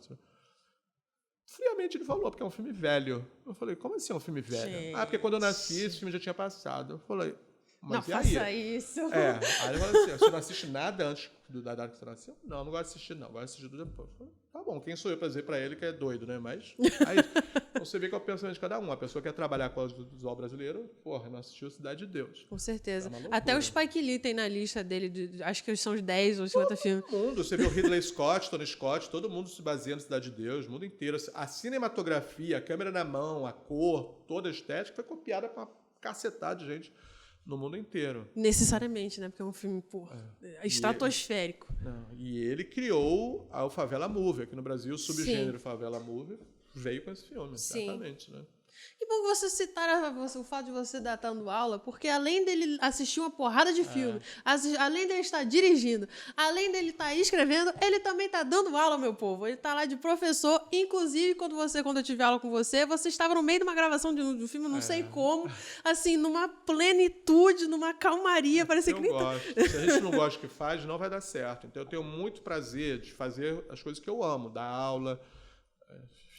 Friamente ele falou, porque é um filme velho. Eu falei, como assim é um filme velho? Gente. Porque quando eu nasci, esse filme já tinha passado. Eu falei, mas não e aí? faça isso. Aí eu falei assim, você não assiste nada antes da data que você nasceu? Não gosto de assistir, não. Gosto de assistir tudo depois. Eu falei, tá bom, quem sou eu para dizer para ele que é doido, né? Mas aí você vê qual é o pensamento de cada um. A pessoa quer trabalhar com o audiovisual brasileiro, não assistiu Cidade de Deus. Com certeza. É até o Spike Lee tem na lista dele, acho que são os 10 ou 50 filmes. Todo mundo. Você vê o Ridley Scott, Tony Scott, todo mundo se baseia na Cidade de Deus, o mundo inteiro. A cinematografia, a câmera na mão, a cor, toda a estética foi copiada com uma cacetada de gente no mundo inteiro. Necessariamente, né? Porque é um filme, estratosférico. E ele criou o Favela Movie. Aqui no Brasil, o subgênero Favela Movie veio com esse filme, certamente, né? Que bom você citar o fato de você estar dando aula, porque além dele assistir uma porrada de filme, além dele estar dirigindo, além dele estar escrevendo, ele também está dando aula, meu povo. Ele está lá de professor. Inclusive, quando eu tive aula com você estava no meio de uma gravação de um filme, não sei como, assim, numa plenitude, numa calmaria, parecia que nem... Se a gente não gosta do que faz, não vai dar certo. Então eu tenho muito prazer de fazer as coisas que eu amo, dar aula.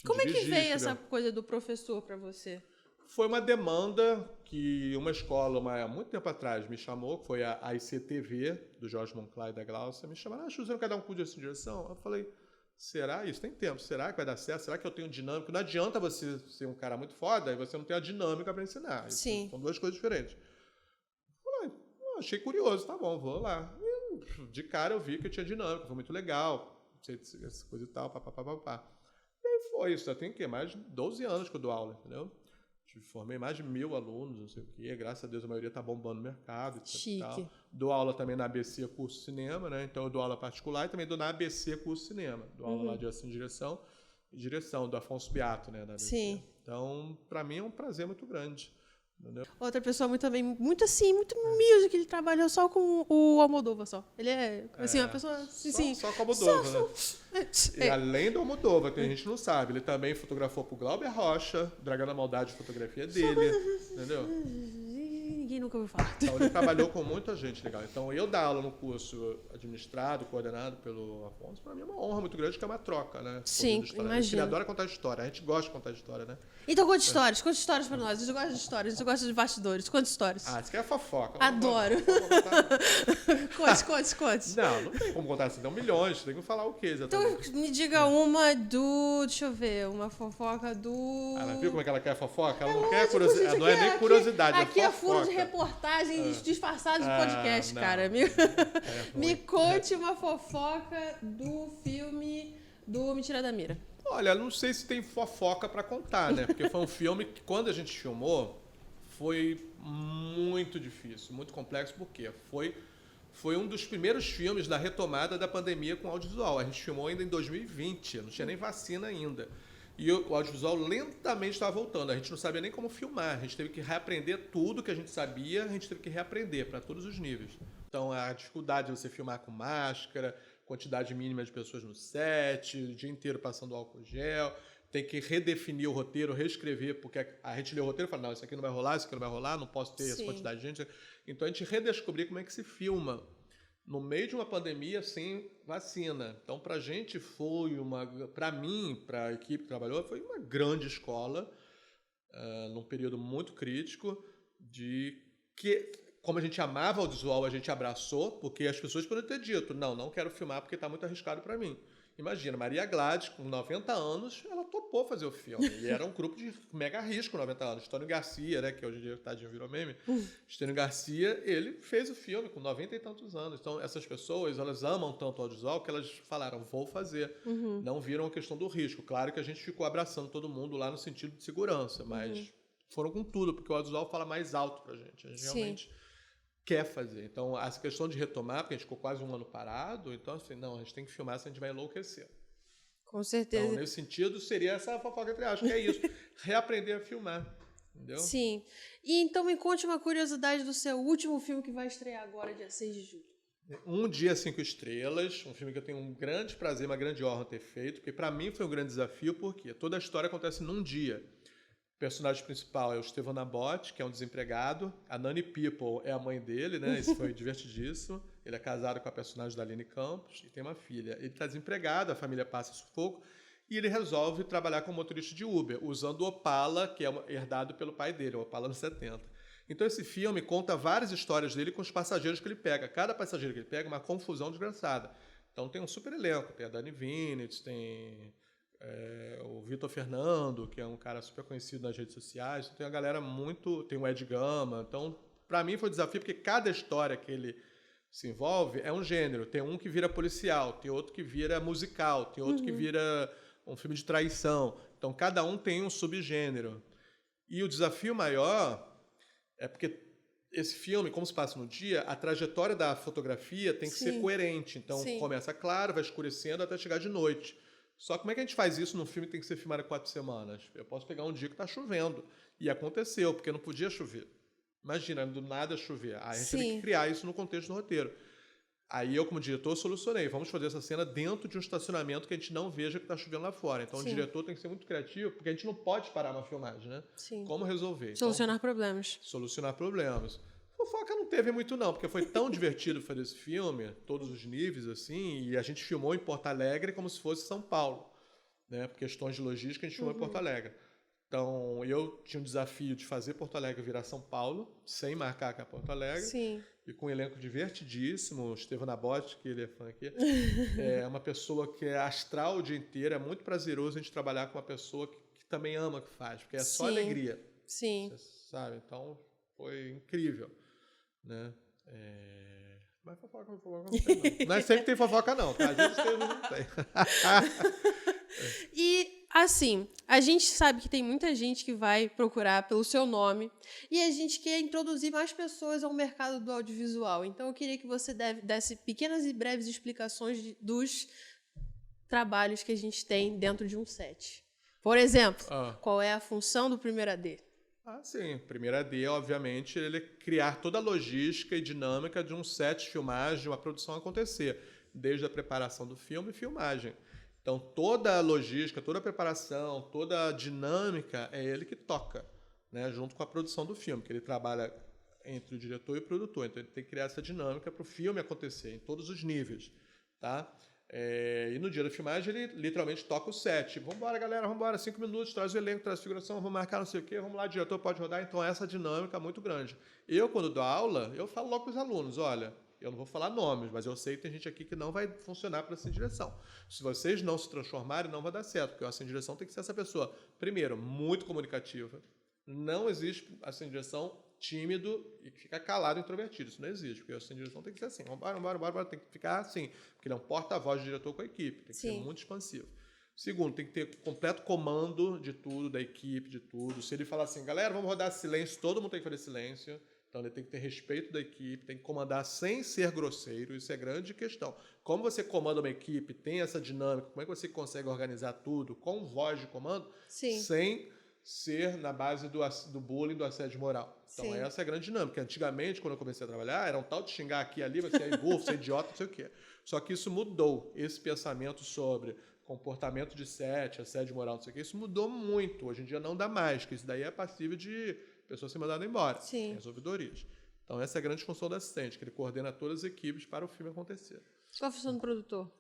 Como é que veio essa coisa do professor para você? Foi uma demanda que uma escola, há muito tempo atrás, me chamou, que foi a ICTV, do Jorge Monclar e da Glaucia, me chamaram, você não quer dar um curso de direção? Eu falei, será isso? Tem tempo, será que vai dar certo? Será que eu tenho dinâmica? Não adianta você ser um cara muito foda e você não ter a dinâmica para ensinar. Sim. São 2 coisas diferentes. Eu falei, achei curioso, tá bom, vou lá. E, de cara eu vi que eu tinha dinâmica, foi muito legal, essa coisa e tal, papapá. Foi isso, já tem o quê? Mais de 12 anos que eu dou aula, entendeu? Formei mais de 1.000 alunos, não sei o quê. Graças a Deus a maioria está bombando no mercado. Etc. Chique. Tal. Dou aula também na ABC Curso de Cinema, né? Então eu dou aula particular e também dou na ABC Curso de Cinema. Dou aula lá de direção do Afonso Beato, né? Da ABC. Sim. Então, para mim é um prazer muito grande. Entendeu? Outra pessoa muito humilde, que ele trabalhou só com o Almodóvar só. Ele é, assim, uma pessoa... Assim, só com o Almodóvar, né? E além do Almodóvar, que a gente não sabe, ele também fotografou pro Glauber Rocha, Dragão da Maldade, fotografia dele, entendeu? Ninguém nunca ouviu falar. Então ele trabalhou com muita gente legal. Então eu dar aula no curso administrado, coordenado pelo Afonso, para mim é uma honra muito grande, que é uma troca, né? Sim, imagino. Ele adora contar história, a gente gosta de contar história, né? Então conta histórias para nós. A gente gosta de histórias, a gente gosta de bastidores. Conta histórias. Isso aqui é fofoca. Adoro. Conte. Não tem como contar assim, dão milhões, tem que falar o quê exatamente? Então me diga uma deixa eu ver, uma fofoca do... Ela viu como é que ela quer fofoca? Ela não quer curiosidade, não é nem curiosidade, aqui é é fofoca. furo de reportagem disfarçado de podcast, não. cara. Me conte uma fofoca do filme do Mentira da Mira. Olha, não sei se tem fofoca pra contar, né? Porque foi um filme que, quando a gente filmou, foi muito difícil, muito complexo, porque foi foi um dos primeiros filmes da retomada da pandemia com audiovisual. A gente filmou ainda em 2020, não tinha nem vacina ainda. E o audiovisual lentamente estava voltando. A gente não sabia nem como filmar. A gente teve que reaprender tudo que a gente sabia, a gente teve que reaprender para todos os níveis. Então, a dificuldade de você filmar com máscara, quantidade mínima de pessoas no set, o dia inteiro passando álcool gel, tem que redefinir o roteiro, reescrever, porque a gente lê o roteiro e fala, não, isso aqui não vai rolar, isso aqui não vai rolar, não posso ter essa quantidade de gente. Então, a gente redescobriu como é que se filma no meio de uma pandemia sem vacina. Então, para a gente foi para mim, para a equipe que trabalhou, foi uma grande escola, num período muito crítico, de que, como a gente amava o audiovisual, a gente abraçou, porque as pessoas poderiam ter dito, não quero filmar porque está muito arriscado para mim. Imagina, Maria Gladys, com 90 anos, ela topou fazer o filme. E era um grupo de mega risco, 90 anos. Estênio Garcia, né, que hoje em dia tadinho virou meme. Estênio Garcia, ele fez o filme com 90 e tantos anos. Então, essas pessoas, elas amam tanto o audiovisual que elas falaram, vou fazer. Não viram a questão do risco. Claro que a gente ficou abraçando todo mundo lá no sentido de segurança, mas foram com tudo, porque o audiovisual fala mais alto pra gente. A gente realmente quer fazer. Então, essa questão de retomar, porque a gente ficou quase um ano parado, então, assim, não, a gente tem que filmar, senão a gente vai enlouquecer. Com certeza. Então, nesse sentido, seria essa fofoca entre aspas, que é isso, reaprender a filmar, entendeu? Sim. E então me conte uma curiosidade do seu último filme que vai estrear agora, dia 6 de julho. Um Dia 5 Estrelas, um filme que eu tenho um grande prazer, uma grande honra ter feito, porque para mim foi um grande desafio, porque toda a história acontece num dia. O personagem principal é o Estevão Nabote, que é um desempregado. A Nani People é a mãe dele, né? Isso foi divertidíssimo. Ele é casado com a personagem da Aline Campos e tem uma filha. Ele está desempregado, a família passa sufoco e ele resolve trabalhar como motorista de Uber, usando o Opala, que é herdado pelo pai dele, o Opala nos 70. Então esse filme conta várias histórias dele com os passageiros que ele pega. Cada passageiro que ele pega é uma confusão desgraçada. Então tem um super elenco, tem a Dani Vinitz, tem o Vitor Fernando, que é um cara super conhecido nas redes sociais, tem uma galera muito... Tem o Ed Gama. Então, para mim foi um desafio, porque cada história que ele se envolve é um gênero. Tem um que vira policial, tem outro que vira musical, tem outro que vira um filme de traição. Então, cada um tem um subgênero. E o desafio maior é porque esse filme, como se passa no dia, a trajetória da fotografia tem que ser coerente. Então, começa claro, vai escurecendo até chegar de noite. Só que como é que a gente faz isso num filme que tem que ser filmado em 4 semanas? Eu posso pegar um dia que está chovendo. E aconteceu, porque não podia chover. Imagina, do nada chover. Aí a gente teve que criar isso no contexto do roteiro. Aí eu, como diretor, solucionei. Vamos fazer essa cena dentro de um estacionamento que a gente não veja que está chovendo lá fora. Então o diretor tem que ser muito criativo, porque a gente não pode parar uma filmagem, né? Como resolver? Solucionar problemas. Solucionar problemas. Fofoca não teve muito não, porque foi tão divertido fazer esse filme, todos os níveis, assim, e a gente filmou em Porto Alegre como se fosse São Paulo, né? Por questões de logística, a gente filmou em Porto Alegre. Então, eu tinha um desafio de fazer Porto Alegre virar São Paulo, sem marcar com a Porto Alegre, e com um elenco divertidíssimo, o Estevão Nabote, que ele é fã aqui, é uma pessoa que é astral o dia inteiro, é muito prazeroso a gente trabalhar com uma pessoa que também ama o que faz, porque é só alegria. Você sabe? Então, foi incrível. Né? Mas fofoca não tem, não. Não é sempre que tem fofoca, não. Tá? Às vezes tem, não tem. E, assim, a gente sabe que tem muita gente que vai procurar pelo seu nome e a gente quer introduzir mais pessoas ao mercado do audiovisual. Então, eu queria que você desse pequenas e breves explicações dos trabalhos que a gente tem dentro de um set. Por exemplo, qual é a função do primeiro AD? Sim. Primeiro AD, obviamente, ele é criar toda a logística e dinâmica de um set de filmagem, de uma produção acontecer, desde a preparação do filme e filmagem. Então, toda a logística, toda a preparação, toda a dinâmica é ele que toca, né, junto com a produção do filme, que ele trabalha entre o diretor e o produtor. Então, ele tem que criar essa dinâmica para o filme acontecer, em todos os níveis. Tá? E no dia da filmagem ele literalmente toca o set. Vamos embora, galera, vamos embora, 5 minutos, traz o elenco, traz a figuração, vamos marcar não sei o quê, vamos lá, diretor pode rodar. Então essa dinâmica é muito grande. Eu, quando dou aula, eu falo logo com os alunos, olha, eu não vou falar nomes, mas eu sei que tem gente aqui que não vai funcionar para essa direção. Se vocês não se transformarem, não vai dar certo, porque essa direção tem que ser essa pessoa, primeiro, muito comunicativa. Não existe essa direção tímido e que fica calado e introvertido. Isso não existe, porque a assistente de direção tem que ser assim. Vambora, tem que ficar assim. Porque ele é um porta-voz do diretor com a equipe. Tem que ser muito expansivo. Segundo, tem que ter completo comando de tudo, da equipe, de tudo. Se ele falar assim, galera, vamos rodar silêncio, todo mundo tem que fazer silêncio. Então ele tem que ter respeito da equipe, tem que comandar sem ser grosseiro, isso é grande questão. Como você comanda uma equipe, tem essa dinâmica, como é que você consegue organizar tudo com voz de comando, Sim. sem ser na base do bullying, do assédio moral. Então Sim. essa é a grande dinâmica. Antigamente, quando eu comecei a trabalhar, era um tal de xingar aqui e ali, você é burro, você é idiota, não sei o quê. Só que isso mudou, esse pensamento sobre comportamento de set, assédio moral, não sei o quê, isso mudou muito. Hoje em dia não dá mais, porque isso daí é passível de pessoa ser mandada embora. Sim. Tem as ouvidorias. Então, essa é a grande função do assistente, que ele coordena todas as equipes para o filme acontecer. Qual a função do produtor?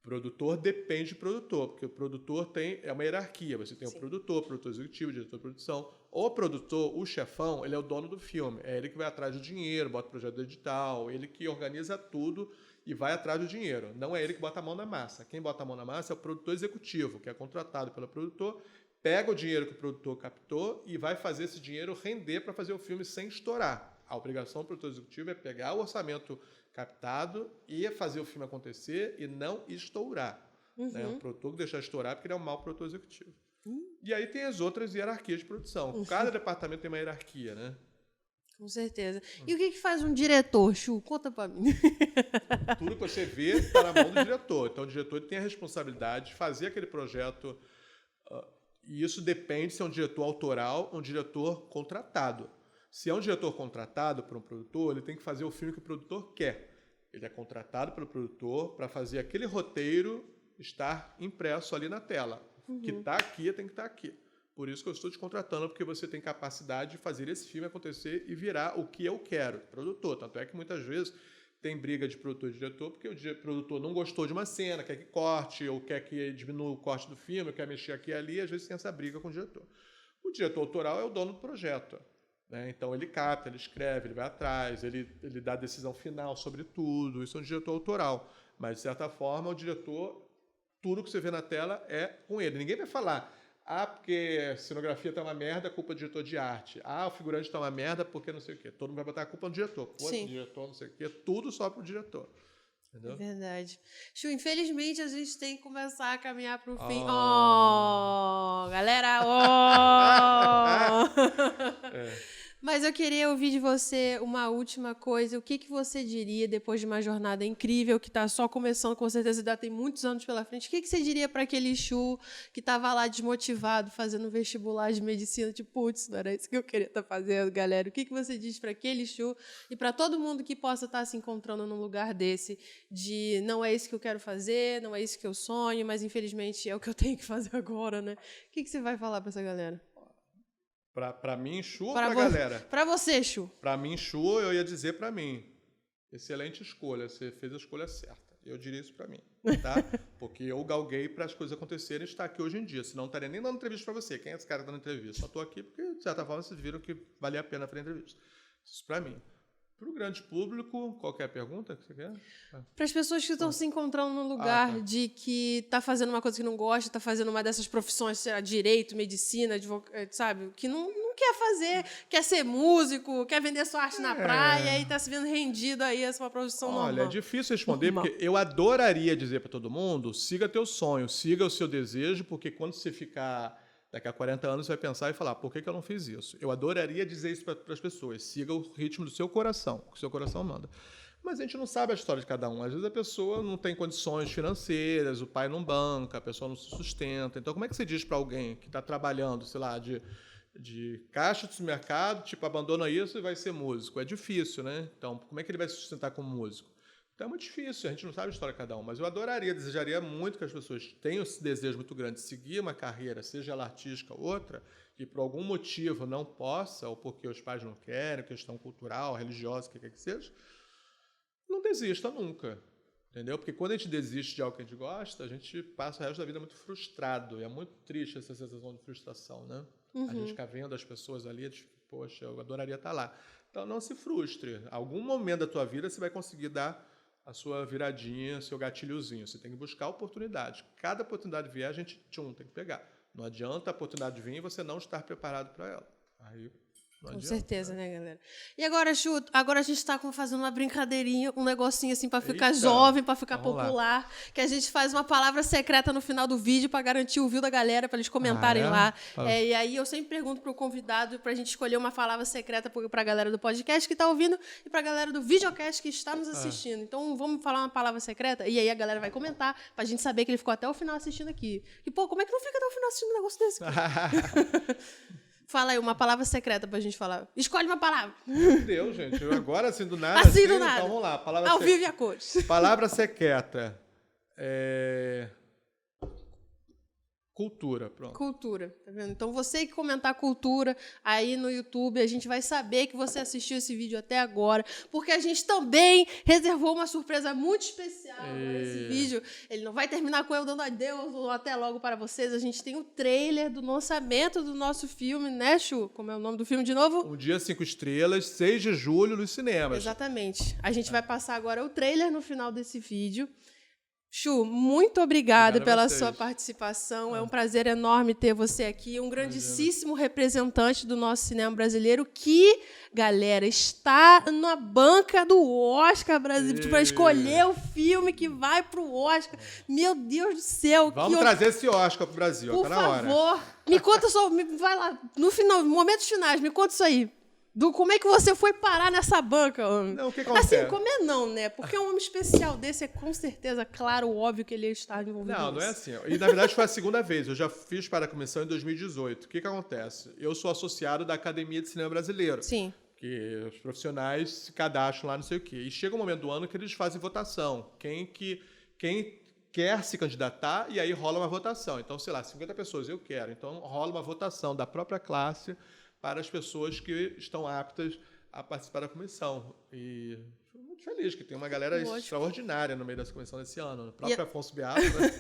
Produtor depende do produtor, porque o produtor é uma hierarquia. Você tem o produtor executivo, diretor de produção. O produtor, o chefão, ele é o dono do filme. É ele que vai atrás do dinheiro, bota o projeto edital, ele que organiza tudo e vai atrás do dinheiro. Não é ele que bota a mão na massa. Quem bota a mão na massa é o produtor executivo, que é contratado pelo produtor, pega o dinheiro que o produtor captou e vai fazer esse dinheiro render para fazer o filme sem estourar. A obrigação do produtor executivo é pegar o orçamento captado e fazer o filme acontecer e não estourar. Né? O produtor que deixar estourar porque ele é um mau produtor executivo. E aí tem as outras hierarquias de produção. Cada departamento tem uma hierarquia, né? Com certeza. E o que faz um diretor, Chu? Conta pra mim. Tudo que você vê está na mão do diretor. Então o diretor tem a responsabilidade de fazer aquele projeto. E isso depende se é um diretor autoral ou um diretor contratado. Se é um diretor contratado por um produtor, ele tem que fazer o filme que o produtor quer. Ele é contratado pelo produtor para fazer aquele roteiro estar impresso ali na tela. O que está aqui tem que estar aqui. Por isso que eu estou te contratando, porque você tem capacidade de fazer esse filme acontecer e virar o que eu quero, produtor. Tanto é que muitas vezes tem briga de produtor e diretor, porque o produtor não gostou de uma cena, quer que corte, ou quer que diminua o corte do filme, ou quer mexer aqui e ali, às vezes tem essa briga com o diretor. O diretor autoral é o dono do projeto. Né? Então ele capta, ele escreve, ele vai atrás, ele dá a decisão final sobre tudo. Isso é um diretor autoral. Mas, de certa forma, o diretor, tudo que você vê na tela é com ele. Ninguém vai falar, porque a cenografia tá uma merda, culpa do diretor de arte. O figurante tá uma merda porque não sei o quê. Todo mundo vai botar a culpa no diretor. Pô, diretor, não sei o quê. Tudo só pro diretor. Entendeu? É verdade. Chu, infelizmente a gente tem que começar a caminhar pro fim. Galera! Mas eu queria ouvir de você uma última coisa. O que você diria depois de uma jornada incrível, que está só começando, com certeza ainda tem muitos anos pela frente? O que você diria para aquele Chu que estava lá desmotivado, fazendo vestibular de medicina? Tipo, putz, não era isso que eu queria estar fazendo, galera. O que você diz para aquele Chu e para todo mundo que possa estar se encontrando num lugar desse, de não é isso que eu quero fazer, não é isso que eu sonho, mas infelizmente é o que eu tenho que fazer agora, né? O que você vai falar para essa galera? Para mim, Chu ou para a galera? Para você, Chu. Para mim, Chu, eu ia dizer para mim. Excelente escolha, você fez a escolha certa. Eu diria isso para mim, tá? Porque eu galguei para as coisas acontecerem e estar aqui hoje em dia. Senão não estaria nem dando entrevista para você. Quem é esse cara dando entrevista? Só estou aqui porque, de certa forma, vocês viram que valia a pena fazer entrevista. Isso para mim. Para o grande público, qualquer pergunta que você quer? Para as pessoas que estão se encontrando num lugar de que está fazendo uma coisa que não gosta, está fazendo uma dessas profissões, sei lá, direito, medicina, sabe? Que não quer fazer, quer ser músico, quer vender sua arte na praia e está se vendo rendido aí a sua profissão normal. Olha, é difícil responder, porque eu adoraria dizer para todo mundo, siga teu sonho, siga o seu desejo, porque quando você ficar... Daqui a 40 anos você vai pensar e falar, por que eu não fiz isso? Eu adoraria dizer isso para as pessoas. Siga o ritmo do seu coração, o que o seu coração manda. Mas a gente não sabe a história de cada um. Às vezes a pessoa não tem condições financeiras, o pai não banca, a pessoa não se sustenta. Então como é que você diz para alguém que está trabalhando, sei lá, de caixa de supermercado, tipo, abandona isso e vai ser músico? É difícil, né? Então como é que ele vai se sustentar como músico? Então é muito difícil, a gente não sabe a história de cada um, mas eu desejaria muito que as pessoas tenham esse desejo muito grande de seguir uma carreira, seja ela artística ou outra, e por algum motivo não possa, ou porque os pais não querem, questão cultural, religiosa, o que quer que seja, não desista nunca, entendeu? Porque quando a gente desiste de algo que a gente gosta, a gente passa o resto da vida muito frustrado, e é muito triste essa sensação de frustração, né? A gente fica vendo as pessoas ali, a gente fica, poxa, eu adoraria estar lá. Então não se frustre, algum momento da tua vida você vai conseguir dar a sua viradinha, seu gatilhozinho. Você tem que buscar oportunidade. Cada oportunidade que vier, a gente tem que pegar. Não adianta a oportunidade vir e você não estar preparado para ela. Aí Com certeza, né, galera? E agora, Chu, agora a gente tá fazendo uma brincadeirinha, um negocinho assim pra ficar jovem, pra ficar popular, que a gente faz uma palavra secreta no final do vídeo pra garantir o view da galera, pra eles comentarem lá. E aí eu sempre pergunto pro convidado pra gente escolher uma palavra secreta pra galera do podcast que tá ouvindo e pra galera do videocast que está nos assistindo. Então vamos falar uma palavra secreta e aí a galera vai comentar pra gente saber que ele ficou até o final assistindo aqui. E, pô, como é que não fica até o final assistindo um negócio desse? Fala aí, uma palavra secreta pra gente falar. Escolhe uma palavra. Meu Deus, gente. Agora, assim, do nada. Assim, do nada. Então, vamos lá. Palavra Ao vivo e a cores. Palavra secreta. Cultura, pronto. Cultura, tá vendo? Então, você que comentar cultura aí no YouTube, a gente vai saber que você assistiu esse vídeo até agora, porque a gente também reservou uma surpresa muito especial para esse vídeo. Ele não vai terminar com eu dando adeus ou até logo para vocês. A gente tem o trailer do lançamento do nosso filme, né, Chu? Como é o nome do filme de novo? Um Dia 5 Estrelas, 6 de julho, nos cinemas. Exatamente. A gente vai passar agora o trailer no final desse vídeo. Chu, muito obrigada pela sua participação. É um prazer enorme ter você aqui. Um grandíssimo representante do nosso cinema brasileiro que, galera, está na banca do Oscar brasileiro para escolher o filme que vai para o Oscar. Meu Deus do céu. Vamos trazer esse Oscar para o Brasil. Por favor, me conta só. Vai lá, no final, momentos finais, me conta isso aí. Como é que você foi parar nessa banca, homem? Não, o que acontece? Assim, como é não, né? Porque um homem especial desse é com certeza, claro, óbvio que ele ia estar envolvido nisso. Não é assim. E, na verdade, foi a segunda vez. Eu já fiz para a comissão em 2018. O que acontece? Eu sou associado da Academia de Cinema Brasileiro. Sim. Que os profissionais se cadastram lá, não sei o quê. E chega um momento do ano que eles fazem votação. Quem quer se candidatar, e aí rola uma votação. Então, sei lá, 50 pessoas, eu quero. Então, rola uma votação da própria classe para as pessoas que estão aptas a participar da comissão. E estou muito feliz que tem uma galera extraordinária no meio dessa comissão desse ano. O próprio Afonso Beato, né?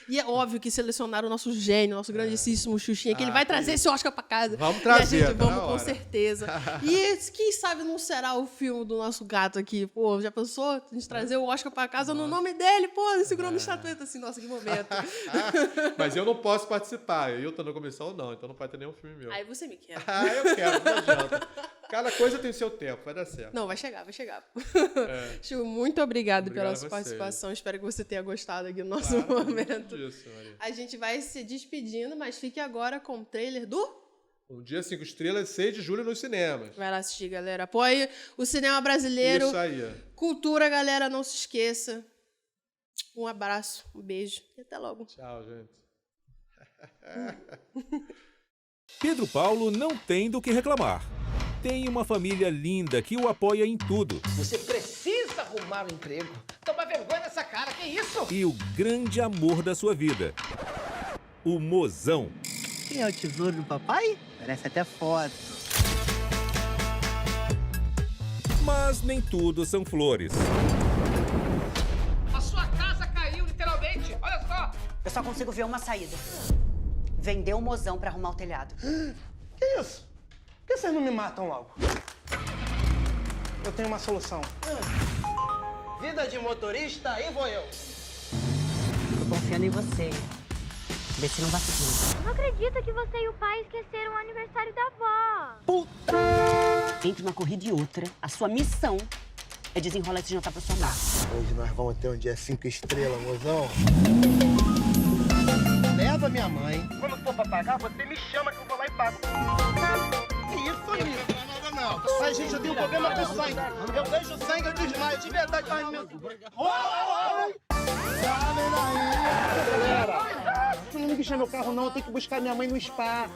E é óbvio que selecionaram o nosso gênio, nosso grandíssimo Xuxinha, que ele vai trazer esse Oscar pra casa. Vamos trazer, e a gente, vamos, com certeza. E quem sabe não será o filme do nosso gato aqui. Pô, já pensou? A gente trazer o Oscar pra casa no nome dele, pô, segurando a estatueta assim, nossa, que momento. Mas eu não posso participar. Eu tô na comissão, não. Então não pode ter nenhum filme meu. Aí você me quer. Eu quero, não adianta. Cada coisa tem seu tempo, vai dar certo. Não, vai chegar. Chu, muito obrigado pela sua participação. Espero que você tenha gostado aqui do nosso momento. Disso, Maria. A gente vai se despedindo, mas fique agora com o trailer do... Um Dia 5 Estrelas, 6 de julho nos cinemas. Vai lá assistir, galera. Apoie o cinema brasileiro. Isso aí. Cultura, galera, não se esqueça. Um abraço, um beijo e até logo. Tchau, gente. Pedro Paulo não tem do que reclamar. Tem uma família linda que o apoia em tudo. Você precisa arrumar um emprego. Toma vergonha nessa cara, que isso? E o grande amor da sua vida, o mozão. Quem é o tesouro do papai? Parece até foto. Mas nem tudo são flores. A sua casa caiu, literalmente. Olha só. Eu só consigo ver uma saída. Vender o mozão pra arrumar o telhado. Que isso? Por que vocês não me matam logo? Eu tenho uma solução. Vida de motorista, aí vou eu. Tô confiando em você. Vê se não vacila. Não acredito que você e o pai esqueceram o aniversário da avó. Puta! Entre uma corrida e outra, a sua missão é desenrolar esse jantar pra sua mãe. Hoje nós vamos ter um dia 5 estrelas, mozão. Leva minha mãe. Quando for pra pagar, você me chama que eu vou lá e pago. Que isso, amigo? Não. Ai, gente, eu tenho um problema com sangue. Eu vejo sangue, eu desmaio. De verdade, ai, meu... Galera, você não me deixa meu carro, não. Eu tenho que buscar minha mãe no spa.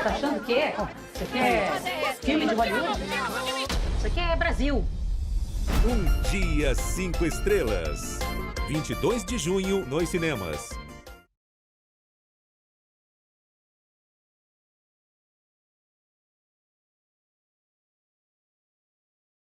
Tá achando o quê? Você quer filme de Hollywood? Isso aqui é Brasil. Um Dia 5 Estrelas. 22 de junho nos cinemas.